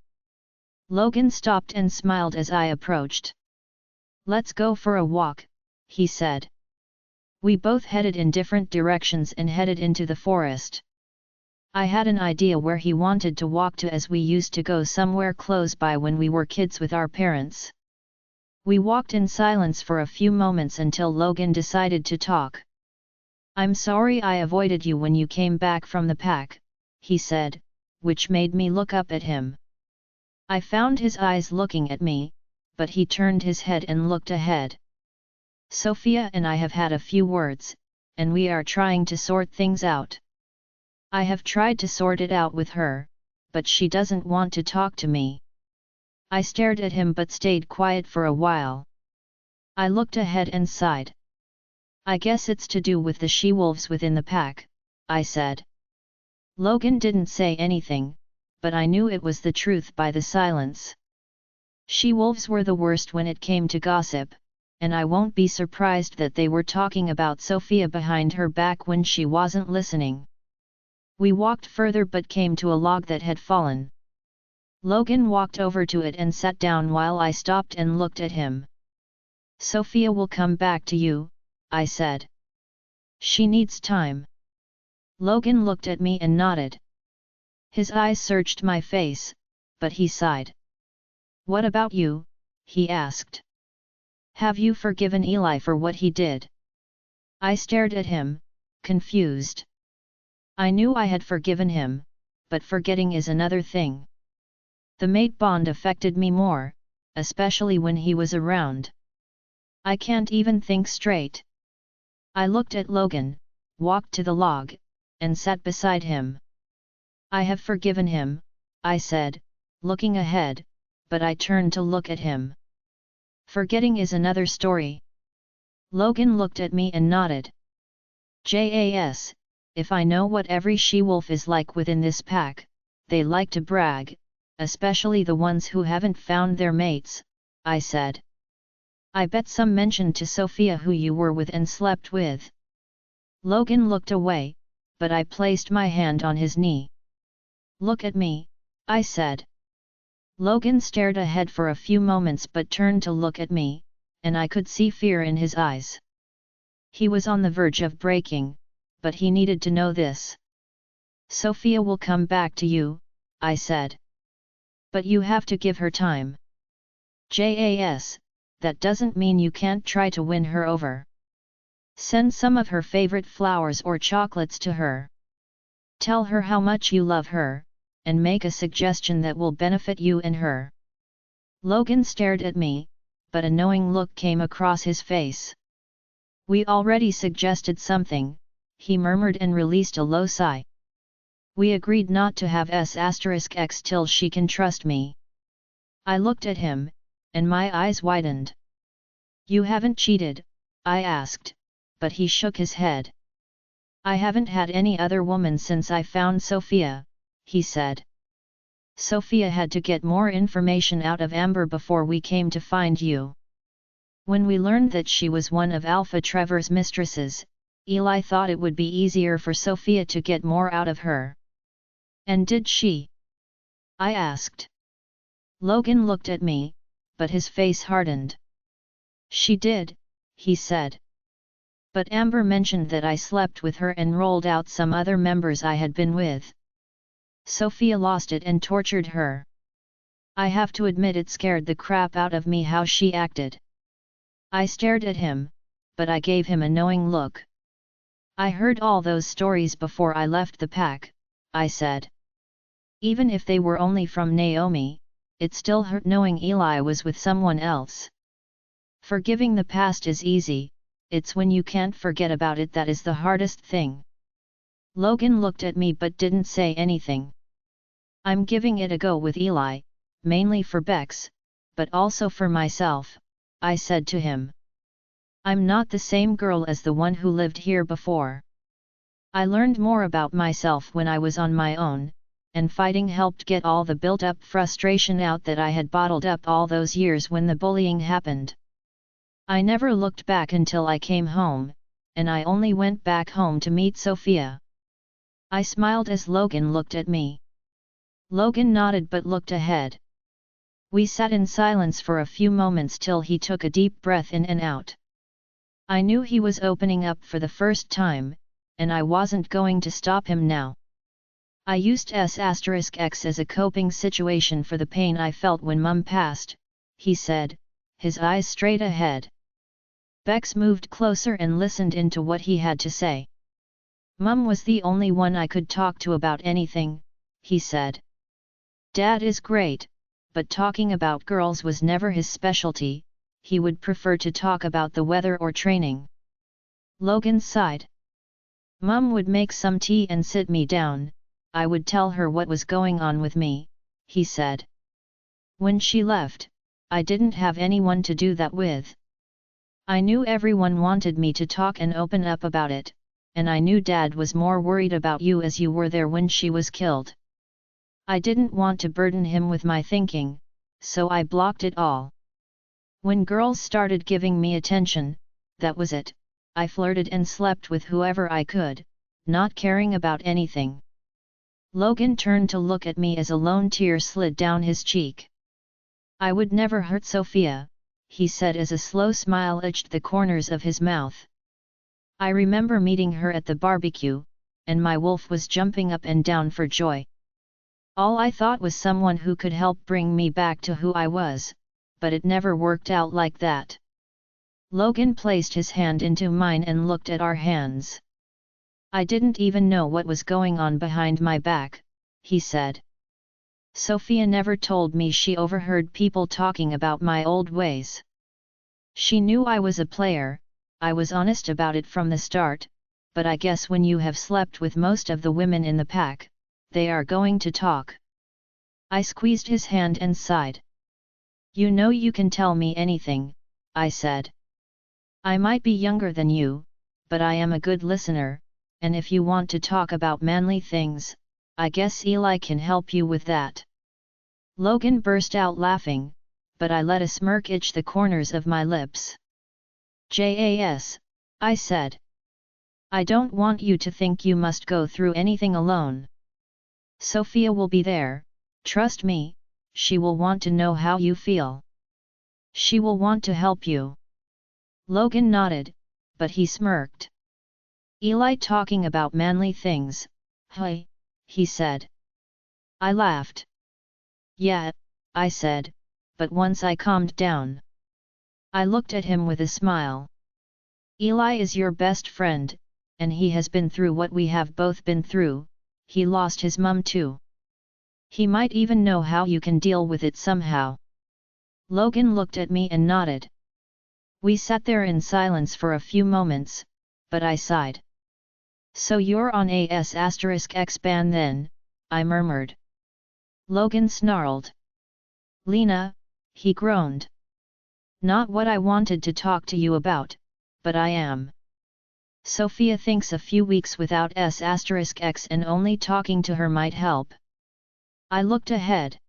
Logan stopped and smiled as I approached. Let's go for a walk, he said. We both headed in different directions and headed into the forest. I had an idea where he wanted to walk to as we used to go somewhere close by when we were kids with our parents. We walked in silence for a few moments until Logan decided to talk. I'm sorry I avoided you when you came back from the pack, he said, which made me look up at him. I found his eyes looking at me, but he turned his head and looked ahead. Sophia and I have had a few words, and we are trying to sort things out. I have tried to sort it out with her, but she doesn't want to talk to me. I stared at him but stayed quiet for a while. I looked ahead and sighed. I guess it's to do with the she-wolves within the pack, I said. Logan didn't say anything, but I knew it was the truth by the silence. She-wolves were the worst when it came to gossip, and I won't be surprised that they were talking about Sophia behind her back when she wasn't listening. We walked further but came to a log that had fallen. Logan walked over to it and sat down while I stopped and looked at him. Sophia will come back to you, I said. She needs time. Logan looked at me and nodded. His eyes searched my face, but he sighed. What about you? He asked. Have you forgiven Eli for what he did? I stared at him, confused. I knew I had forgiven him, but forgetting is another thing. The mate bond affected me more, especially when he was around. I can't even think straight. I looked at Logan, walked to the log, and sat beside him. I have forgiven him, I said, looking ahead, but I turned to look at him. Forgetting is another story. Logan looked at me and nodded. Jas, if I know what every she-wolf is like within this pack, they like to brag, especially the ones who haven't found their mates, I said. I bet some mentioned to Sophia who you were with and slept with. Logan looked away, but I placed my hand on his knee. Look at me, I said. Logan stared ahead for a few moments but turned to look at me, and I could see fear in his eyes. He was on the verge of breaking, but he needed to know this. Sophia will come back to you, I said. But you have to give her time. Jas, that doesn't mean you can't try to win her over. Send some of her favorite flowers or chocolates to her. Tell her how much you love her, and make a suggestion that will benefit you and her. Logan stared at me, but a knowing look came across his face. We already suggested something, he murmured and released a low sigh. We agreed not to have S*X till she can trust me. I looked at him, and my eyes widened. You haven't cheated, I asked, but he shook his head. I haven't had any other woman since I found Sophia, he said. Sophia had to get more information out of Amber before we came to find you. When we learned that she was one of Alpha Trevor's mistresses, Eli thought it would be easier for Sophia to get more out of her. And did she? I asked. Logan looked at me, but his face hardened. She did, he said. But Amber mentioned that I slept with her and rolled out some other members I had been with. Sophia lost it and tortured her. I have to admit it scared the crap out of me how she acted. I stared at him, but I gave him a knowing look. I heard all those stories before I left the pack, I said. Even if they were only from Naomi, it still hurt knowing Eli was with someone else. Forgiving the past is easy, it's when you can't forget about it that is the hardest thing. Logan looked at me but didn't say anything. I'm giving it a go with Eli, mainly for Bex, but also for myself, I said to him. I'm not the same girl as the one who lived here before. I learned more about myself when I was on my own, and fighting helped get all the built-up frustration out that I had bottled up all those years when the bullying happened. I never looked back until I came home, and I only went back home to meet Sophia. I smiled as Logan looked at me. Logan nodded but looked ahead. We sat in silence for a few moments till he took a deep breath in and out. I knew he was opening up for the first time, and I wasn't going to stop him now. I used S** as a coping situation for the pain I felt when Mum passed, he said, his eyes straight ahead. Bex moved closer and listened into what he had to say. Mum was the only one I could talk to about anything, he said. Dad is great, but talking about girls was never his specialty, he would prefer to talk about the weather or training. Logan sighed. Mum would make some tea and sit me down, I would tell her what was going on with me, he said. When she left, I didn't have anyone to do that with. I knew everyone wanted me to talk and open up about it, and I knew Dad was more worried about you as you were there when she was killed. I didn't want to burden him with my thinking, so I blocked it all. When girls started giving me attention, that was it, I flirted and slept with whoever I could, not caring about anything. Logan turned to look at me as a lone tear slid down his cheek. I would never hurt Sophia, he said as a slow smile edged the corners of his mouth. I remember meeting her at the barbecue, and my wolf was jumping up and down for joy. All I thought was someone who could help bring me back to who I was, but it never worked out like that. Logan placed his hand into mine and looked at our hands. I didn't even know what was going on behind my back, he said. Sophia never told me she overheard people talking about my old ways. She knew I was a player, I was honest about it from the start, but I guess when you have slept with most of the women in the pack, they are going to talk. I squeezed his hand and sighed. You know you can tell me anything, I said. I might be younger than you, but I am a good listener, and if you want to talk about manly things, I guess Eli can help you with that. Logan burst out laughing, but I let a smirk itch the corners of my lips. Jas, I said. I don't want you to think you must go through anything alone. Sophia will be there, trust me, she will want to know how you feel. She will want to help you. Logan nodded, but he smirked. Eli talking about manly things, hey, he said. I laughed. Yeah, I said, but once I calmed down. I looked at him with a smile. Eli is your best friend, and he has been through what we have both been through, he lost his mum too. He might even know how you can deal with it somehow. Logan looked at me and nodded. We sat there in silence for a few moments, but I sighed. So you're on AS*X ban then, I murmured. Logan snarled. Lena, he groaned. Not what I wanted to talk to you about, but I am. Sophia thinks a few weeks without S*X and only talking to her might help. I looked ahead.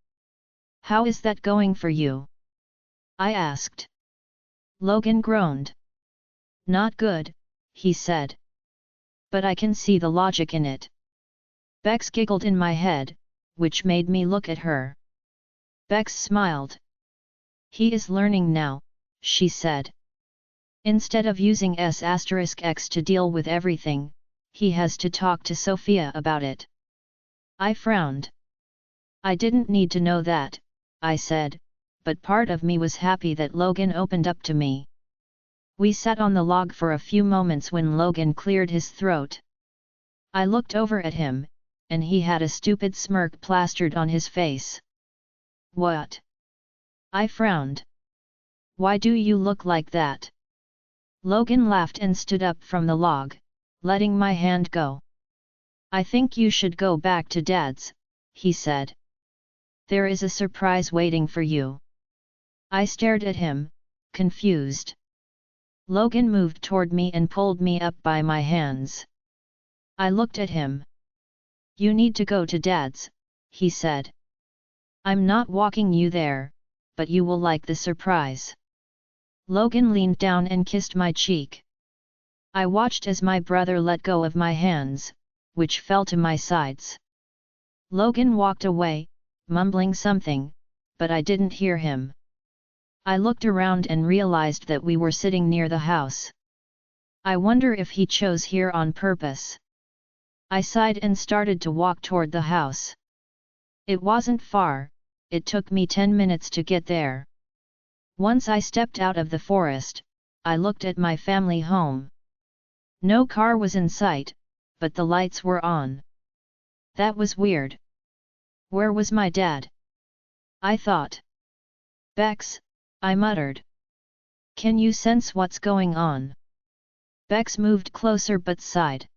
How is that going for you? I asked. Logan groaned. Not good, he said. But I can see the logic in it. Bex giggled in my head, which made me look at her. Bex smiled. He is learning now, she said. Instead of using S*X to deal with everything, he has to talk to Sophia about it. I frowned. I didn't need to know that, I said, but part of me was happy that Logan opened up to me. We sat on the log for a few moments when Logan cleared his throat. I looked over at him, and he had a stupid smirk plastered on his face. What? I frowned. Why do you look like that? Logan laughed and stood up from the log, letting my hand go. I think you should go back to Dad's, he said. There is a surprise waiting for you. I stared at him, confused. Logan moved toward me and pulled me up by my hands. I looked at him. You need to go to Dad's, he said. I'm not walking you there, but you will like the surprise. Logan leaned down and kissed my cheek. I watched as my brother let go of my hands, which fell to my sides. Logan walked away, mumbling something, but I didn't hear him. I looked around and realized that we were sitting near the house. I wonder if he chose here on purpose. I sighed and started to walk toward the house. It wasn't far, it took me 10 minutes to get there. Once I stepped out of the forest, I looked at my family home. No car was in sight, but the lights were on. That was weird. Where was my dad? I thought. Bex, I muttered. Can you sense what's going on? Bex moved closer but sighed.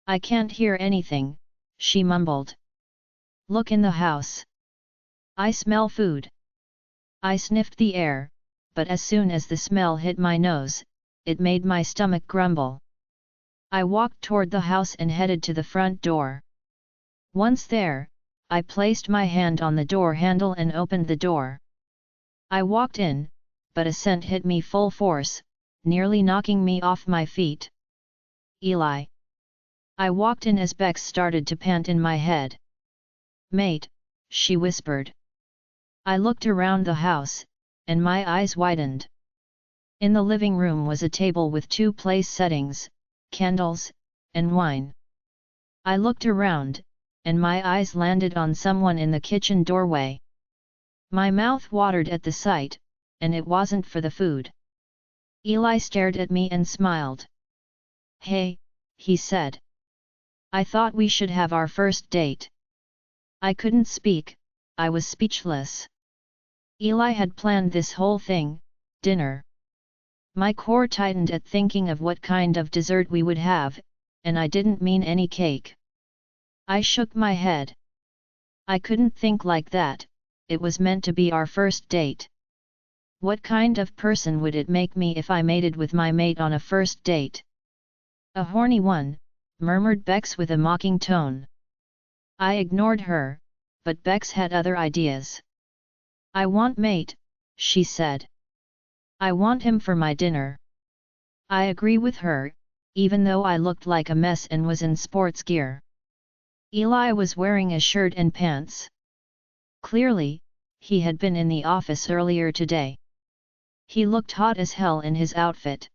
I can't hear anything, she mumbled. Look in the house. I smell food. I sniffed the air, but as soon as the smell hit my nose, it made my stomach grumble. I walked toward the house and headed to the front door. Once there, I placed my hand on the door handle and opened the door. I walked in, but a scent hit me full force, nearly knocking me off my feet. Eli. I walked in as Bex started to pant in my head. Mate, she whispered. I looked around the house, and my eyes widened. In the living room was a table with 2 place settings, candles, and wine. I looked around, and my eyes landed on someone in the kitchen doorway. My mouth watered at the sight, and it wasn't for the food. Eli stared at me and smiled. Hey, he said. I thought we should have our first date. I couldn't speak, I was speechless. Eli had planned this whole thing, dinner. My core tightened at thinking of what kind of dessert we would have, and I didn't mean any cake. I shook my head. I couldn't think like that, it was meant to be our first date. What kind of person would it make me if I mated with my mate on a first date? A horny one, murmured Bex with a mocking tone. I ignored her, but Bex had other ideas. I want mate, she said. I want him for my dinner. I agree with her, even though I looked like a mess and was in sports gear. Eli was wearing a shirt and pants. Clearly, he had been in the office earlier today. He looked hot as hell in his outfit.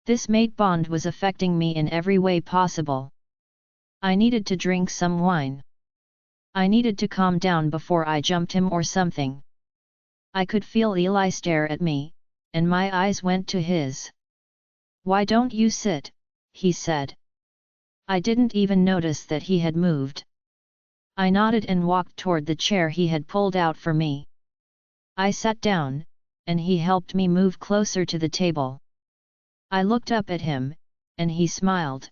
This mate bond was affecting me in every way possible. I needed to drink some wine. I needed to calm down before I jumped him or something. I could feel Eli stare at me, and my eyes went to his. Why don't you sit? He said. I didn't even notice that he had moved. I nodded and walked toward the chair he had pulled out for me. I sat down, and he helped me move closer to the table. I looked up at him, and he smiled.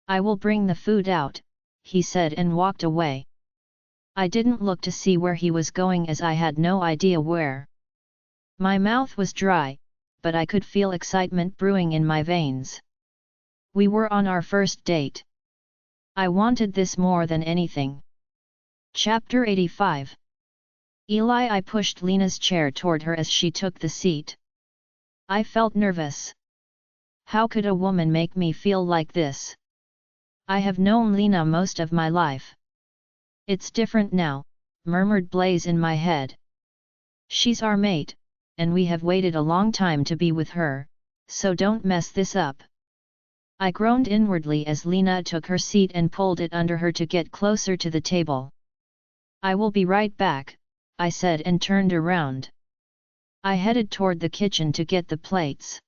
I will bring the food out, he said and walked away. I didn't look to see where he was going as I had no idea where. My mouth was dry, but I could feel excitement brewing in my veins. We were on our first date. I wanted this more than anything. Chapter 85. Eli. I pushed Lena's chair toward her as she took the seat. I felt nervous. How could a woman make me feel like this? I have known Lena most of my life. It's different now, murmured Blaze in my head. She's our mate, and we have waited a long time to be with her, so don't mess this up. I groaned inwardly as Lena took her seat and pulled it under her to get closer to the table. I will be right back, I said and turned around. I headed toward the kitchen to get the plates.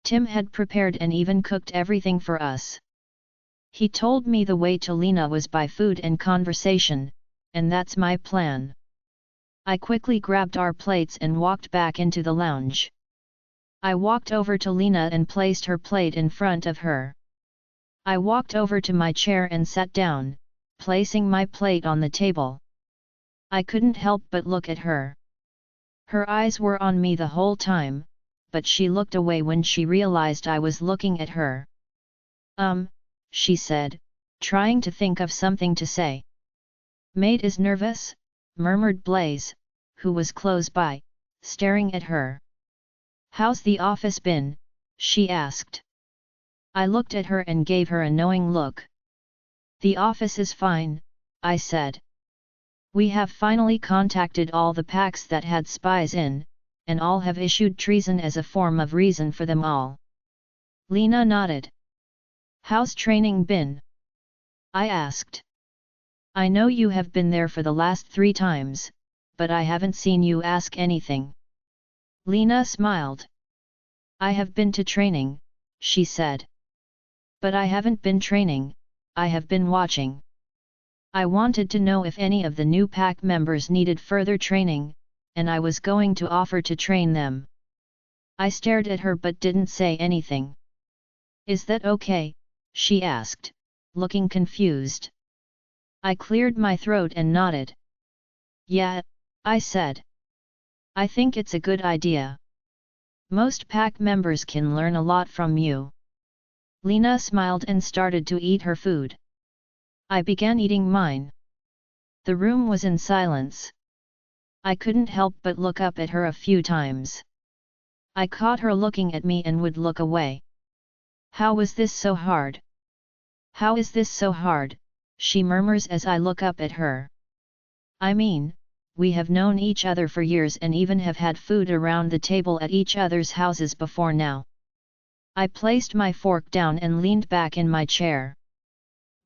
Tim had prepared and even cooked everything for us. He told me the way to Lena was by food and conversation, and that's my plan. I quickly grabbed our plates and walked back into the lounge. I walked over to Lena and placed her plate in front of her. I walked over to my chair and sat down, placing my plate on the table. I couldn't help but look at her. Her eyes were on me the whole time, but she looked away when she realized I was looking at her. She said, trying to think of something to say. Maid is nervous, murmured Blaze, who was close by, staring at her. How's the office been? She asked. I looked at her and gave her a knowing look. The office is fine, I said. We have finally contacted all the packs that had spies in, and all have issued treason as a form of reason for them all. Lena nodded. How's training been? I asked. I know you have been there for the last 3 times, but I haven't seen you ask anything. Lena smiled. I have been to training, she said. But I haven't been training, I have been watching. I wanted to know if any of the new pack members needed further training, and I was going to offer to train them. I stared at her but didn't say anything. Is that okay? She asked, looking confused. I cleared my throat and nodded. Yeah, I said. I think it's a good idea. Most pack members can learn a lot from you. Lena smiled and started to eat her food. I began eating mine. The room was in silence. I couldn't help but look up at her a few times. I caught her looking at me and would look away. How was this so hard? How is this so hard? She murmurs as I look up at her. I mean, we have known each other for years and even have had food around the table at each other's houses before now. I placed my fork down and leaned back in my chair.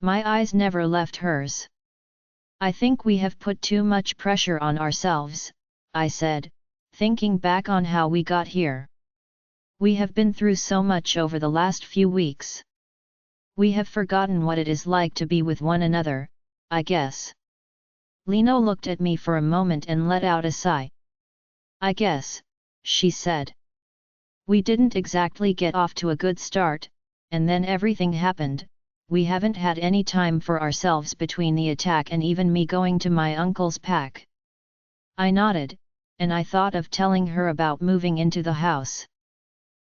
My eyes never left hers. I think we have put too much pressure on ourselves, I said, thinking back on how we got here. We have been through so much over the last few weeks. We have forgotten what it is like to be with one another, I guess. Lena looked at me for a moment and let out a sigh. I guess, she said. We didn't exactly get off to a good start, and then everything happened. We haven't had any time for ourselves between the attack and even me going to my uncle's pack. I nodded, and I thought of telling her about moving into the house.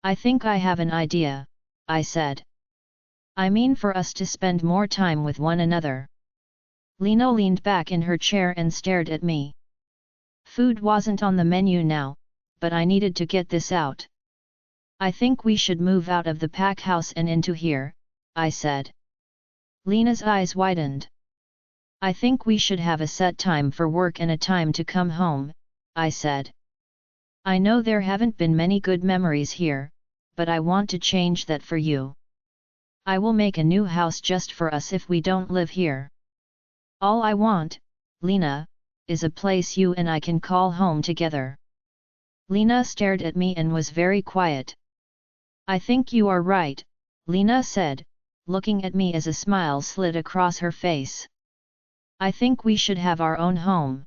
I think I have an idea, I said. I mean for us to spend more time with one another. Lena leaned back in her chair and stared at me. Food wasn't on the menu now, but I needed to get this out. I think we should move out of the pack house and into here, I said. Lena's eyes widened. I think we should have a set time for work and a time to come home, I said. I know there haven't been many good memories here, but I want to change that for you. I will make a new house just for us if we don't live here. All I want, Lena, is a place you and I can call home together. Lena stared at me and was very quiet. I think you are right, Lena said, looking at me as a smile slid across her face. I think we should have our own home.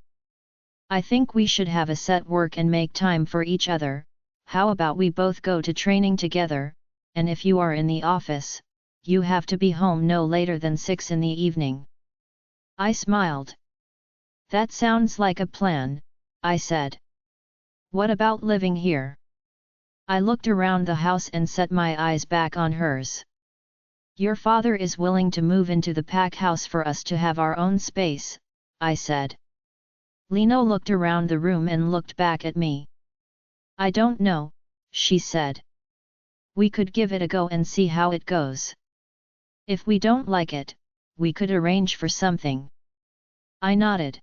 I think we should have a set work and make time for each other. How about we both go to training together, and if you are in the office, you have to be home no later than 6 in the evening. I smiled. That sounds like a plan, I said. What about living here? I looked around the house and set my eyes back on hers. Your father is willing to move into the pack house for us to have our own space, I said. Lena looked around the room and looked back at me. I don't know, she said. We could give it a go and see how it goes. If we don't like it, we could arrange for something. I nodded.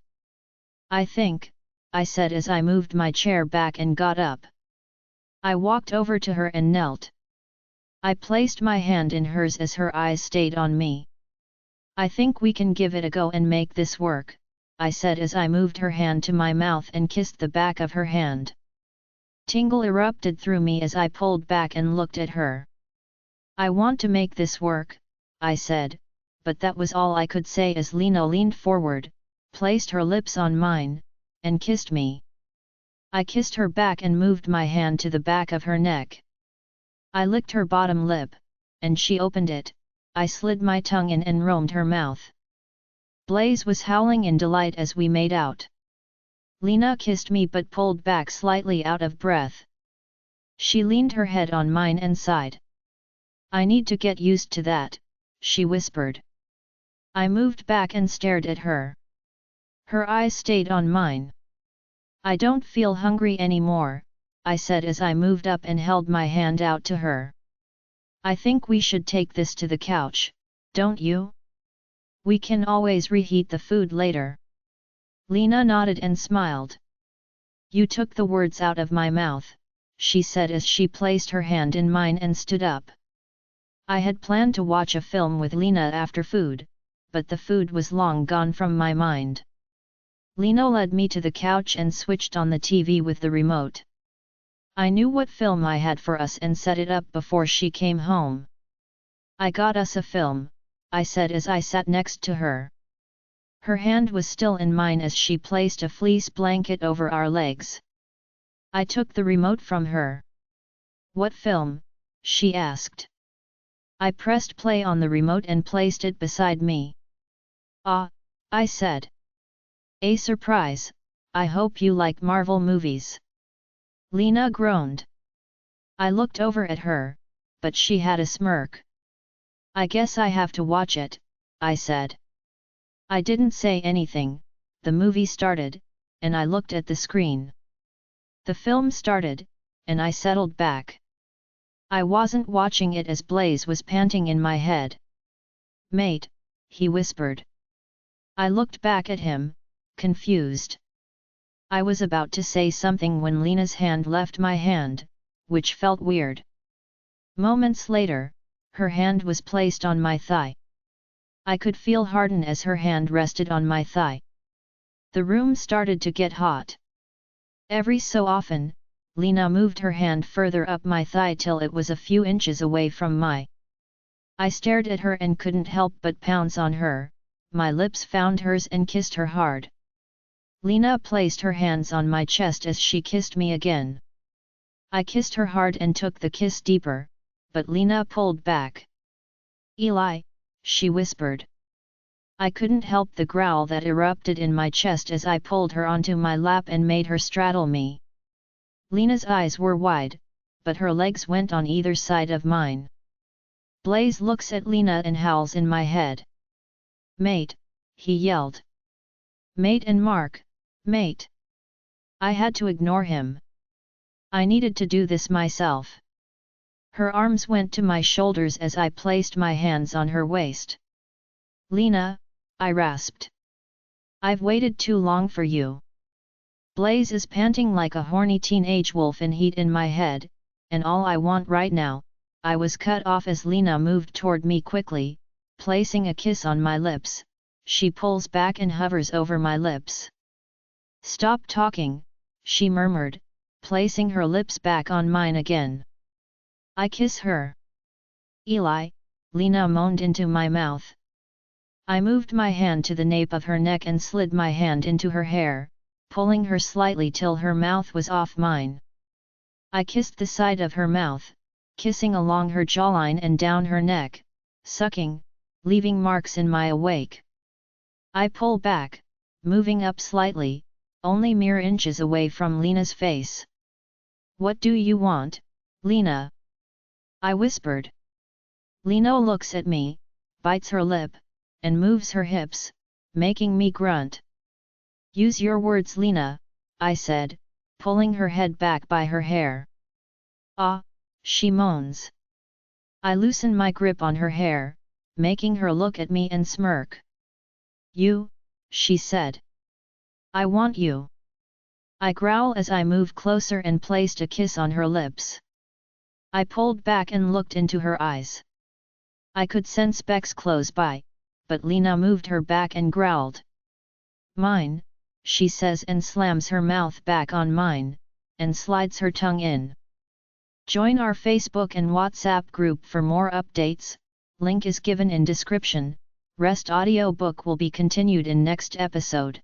I think, I said as I moved my chair back and got up. I walked over to her and knelt. I placed my hand in hers as her eyes stayed on me. I think we can give it a go and make this work, I said as I moved her hand to my mouth and kissed the back of her hand. Tingle erupted through me as I pulled back and looked at her. I want to make this work, I said, but that was all I could say as Lena leaned forward, placed her lips on mine, and kissed me. I kissed her back and moved my hand to the back of her neck. I licked her bottom lip, and she opened it. I slid my tongue in and roamed her mouth. Blaze was howling in delight as we made out. Lena kissed me but pulled back slightly out of breath. She leaned her head on mine and sighed. "I need to get used to that," she whispered. I moved back and stared at her. Her eyes stayed on mine. "I don't feel hungry anymore," I said as I moved up and held my hand out to her. "I think we should take this to the couch, don't you? We can always reheat the food later." Lena nodded and smiled. "You took the words out of my mouth," she said as she placed her hand in mine and stood up. I had planned to watch a film with Lena after food, but the food was long gone from my mind. Lena led me to the couch and switched on the TV with the remote. I knew what film I had for us and set it up before she came home. "I got us a film," I said as I sat next to her. Her hand was still in mine as she placed a fleece blanket over our legs. I took the remote from her. "What film?" she asked. I pressed play on the remote and placed it beside me. "Ah," I said. "A surprise, I hope you like Marvel movies." Lena groaned. I looked over at her, but she had a smirk. "I guess I have to watch it," I said. I didn't say anything. The movie started, and I looked at the screen. The film started, and I settled back. I wasn't watching it as Blaze was panting in my head. "Mate," he whispered. I looked back at him, confused. I was about to say something when Lena's hand left my hand, which felt weird. Moments later, her hand was placed on my thigh. I could feel harden as her hand rested on my thigh. The room started to get hot. Every so often, Lena moved her hand further up my thigh till it was a few inches away from my. I stared at her and couldn't help but pounce on her. My lips found hers and kissed her hard. Lena placed her hands on my chest as she kissed me again. I kissed her hard and took the kiss deeper, but Lena pulled back. "Eli," she whispered. I couldn't help the growl that erupted in my chest as I pulled her onto my lap and made her straddle me. Lena's eyes were wide, but her legs went on either side of mine. Blaze looks at Lena and howls in my head. "Mate," he yelled. "Mate and Mark, mate." I had to ignore him. I needed to do this myself. Her arms went to my shoulders as I placed my hands on her waist. "Lena," I rasped. "I've waited too long for you." Blaze is panting like a horny teenage wolf in heat in my head, and all I want right now. I was cut off as Lena moved toward me quickly, placing a kiss on my lips. She pulls back and hovers over my lips. "Stop talking," she murmured, placing her lips back on mine again. I kiss her. "Eli," Lena moaned into my mouth. I moved my hand to the nape of her neck and slid my hand into her hair, pulling her slightly till her mouth was off mine. I kissed the side of her mouth, kissing along her jawline and down her neck, sucking, leaving marks in my awake. I pull back, moving up slightly, only mere inches away from Lena's face. "What do you want, Lena?" I whispered. Lena looks at me, bites her lip, and moves her hips, making me grunt. "Use your words, Lena," I said, pulling her head back by her hair. "Ah," she moans. I loosen my grip on her hair, making her look at me and smirk. "You," she said. "I want you." I growl as I move closer and placed a kiss on her lips. I pulled back and looked into her eyes. I could sense specks close by, but Lena moved her back and growled. "Mine," she says and slams her mouth back on mine, and slides her tongue in. Join our Facebook and WhatsApp group for more updates, link is given in description. Rest audiobook will be continued in next episode.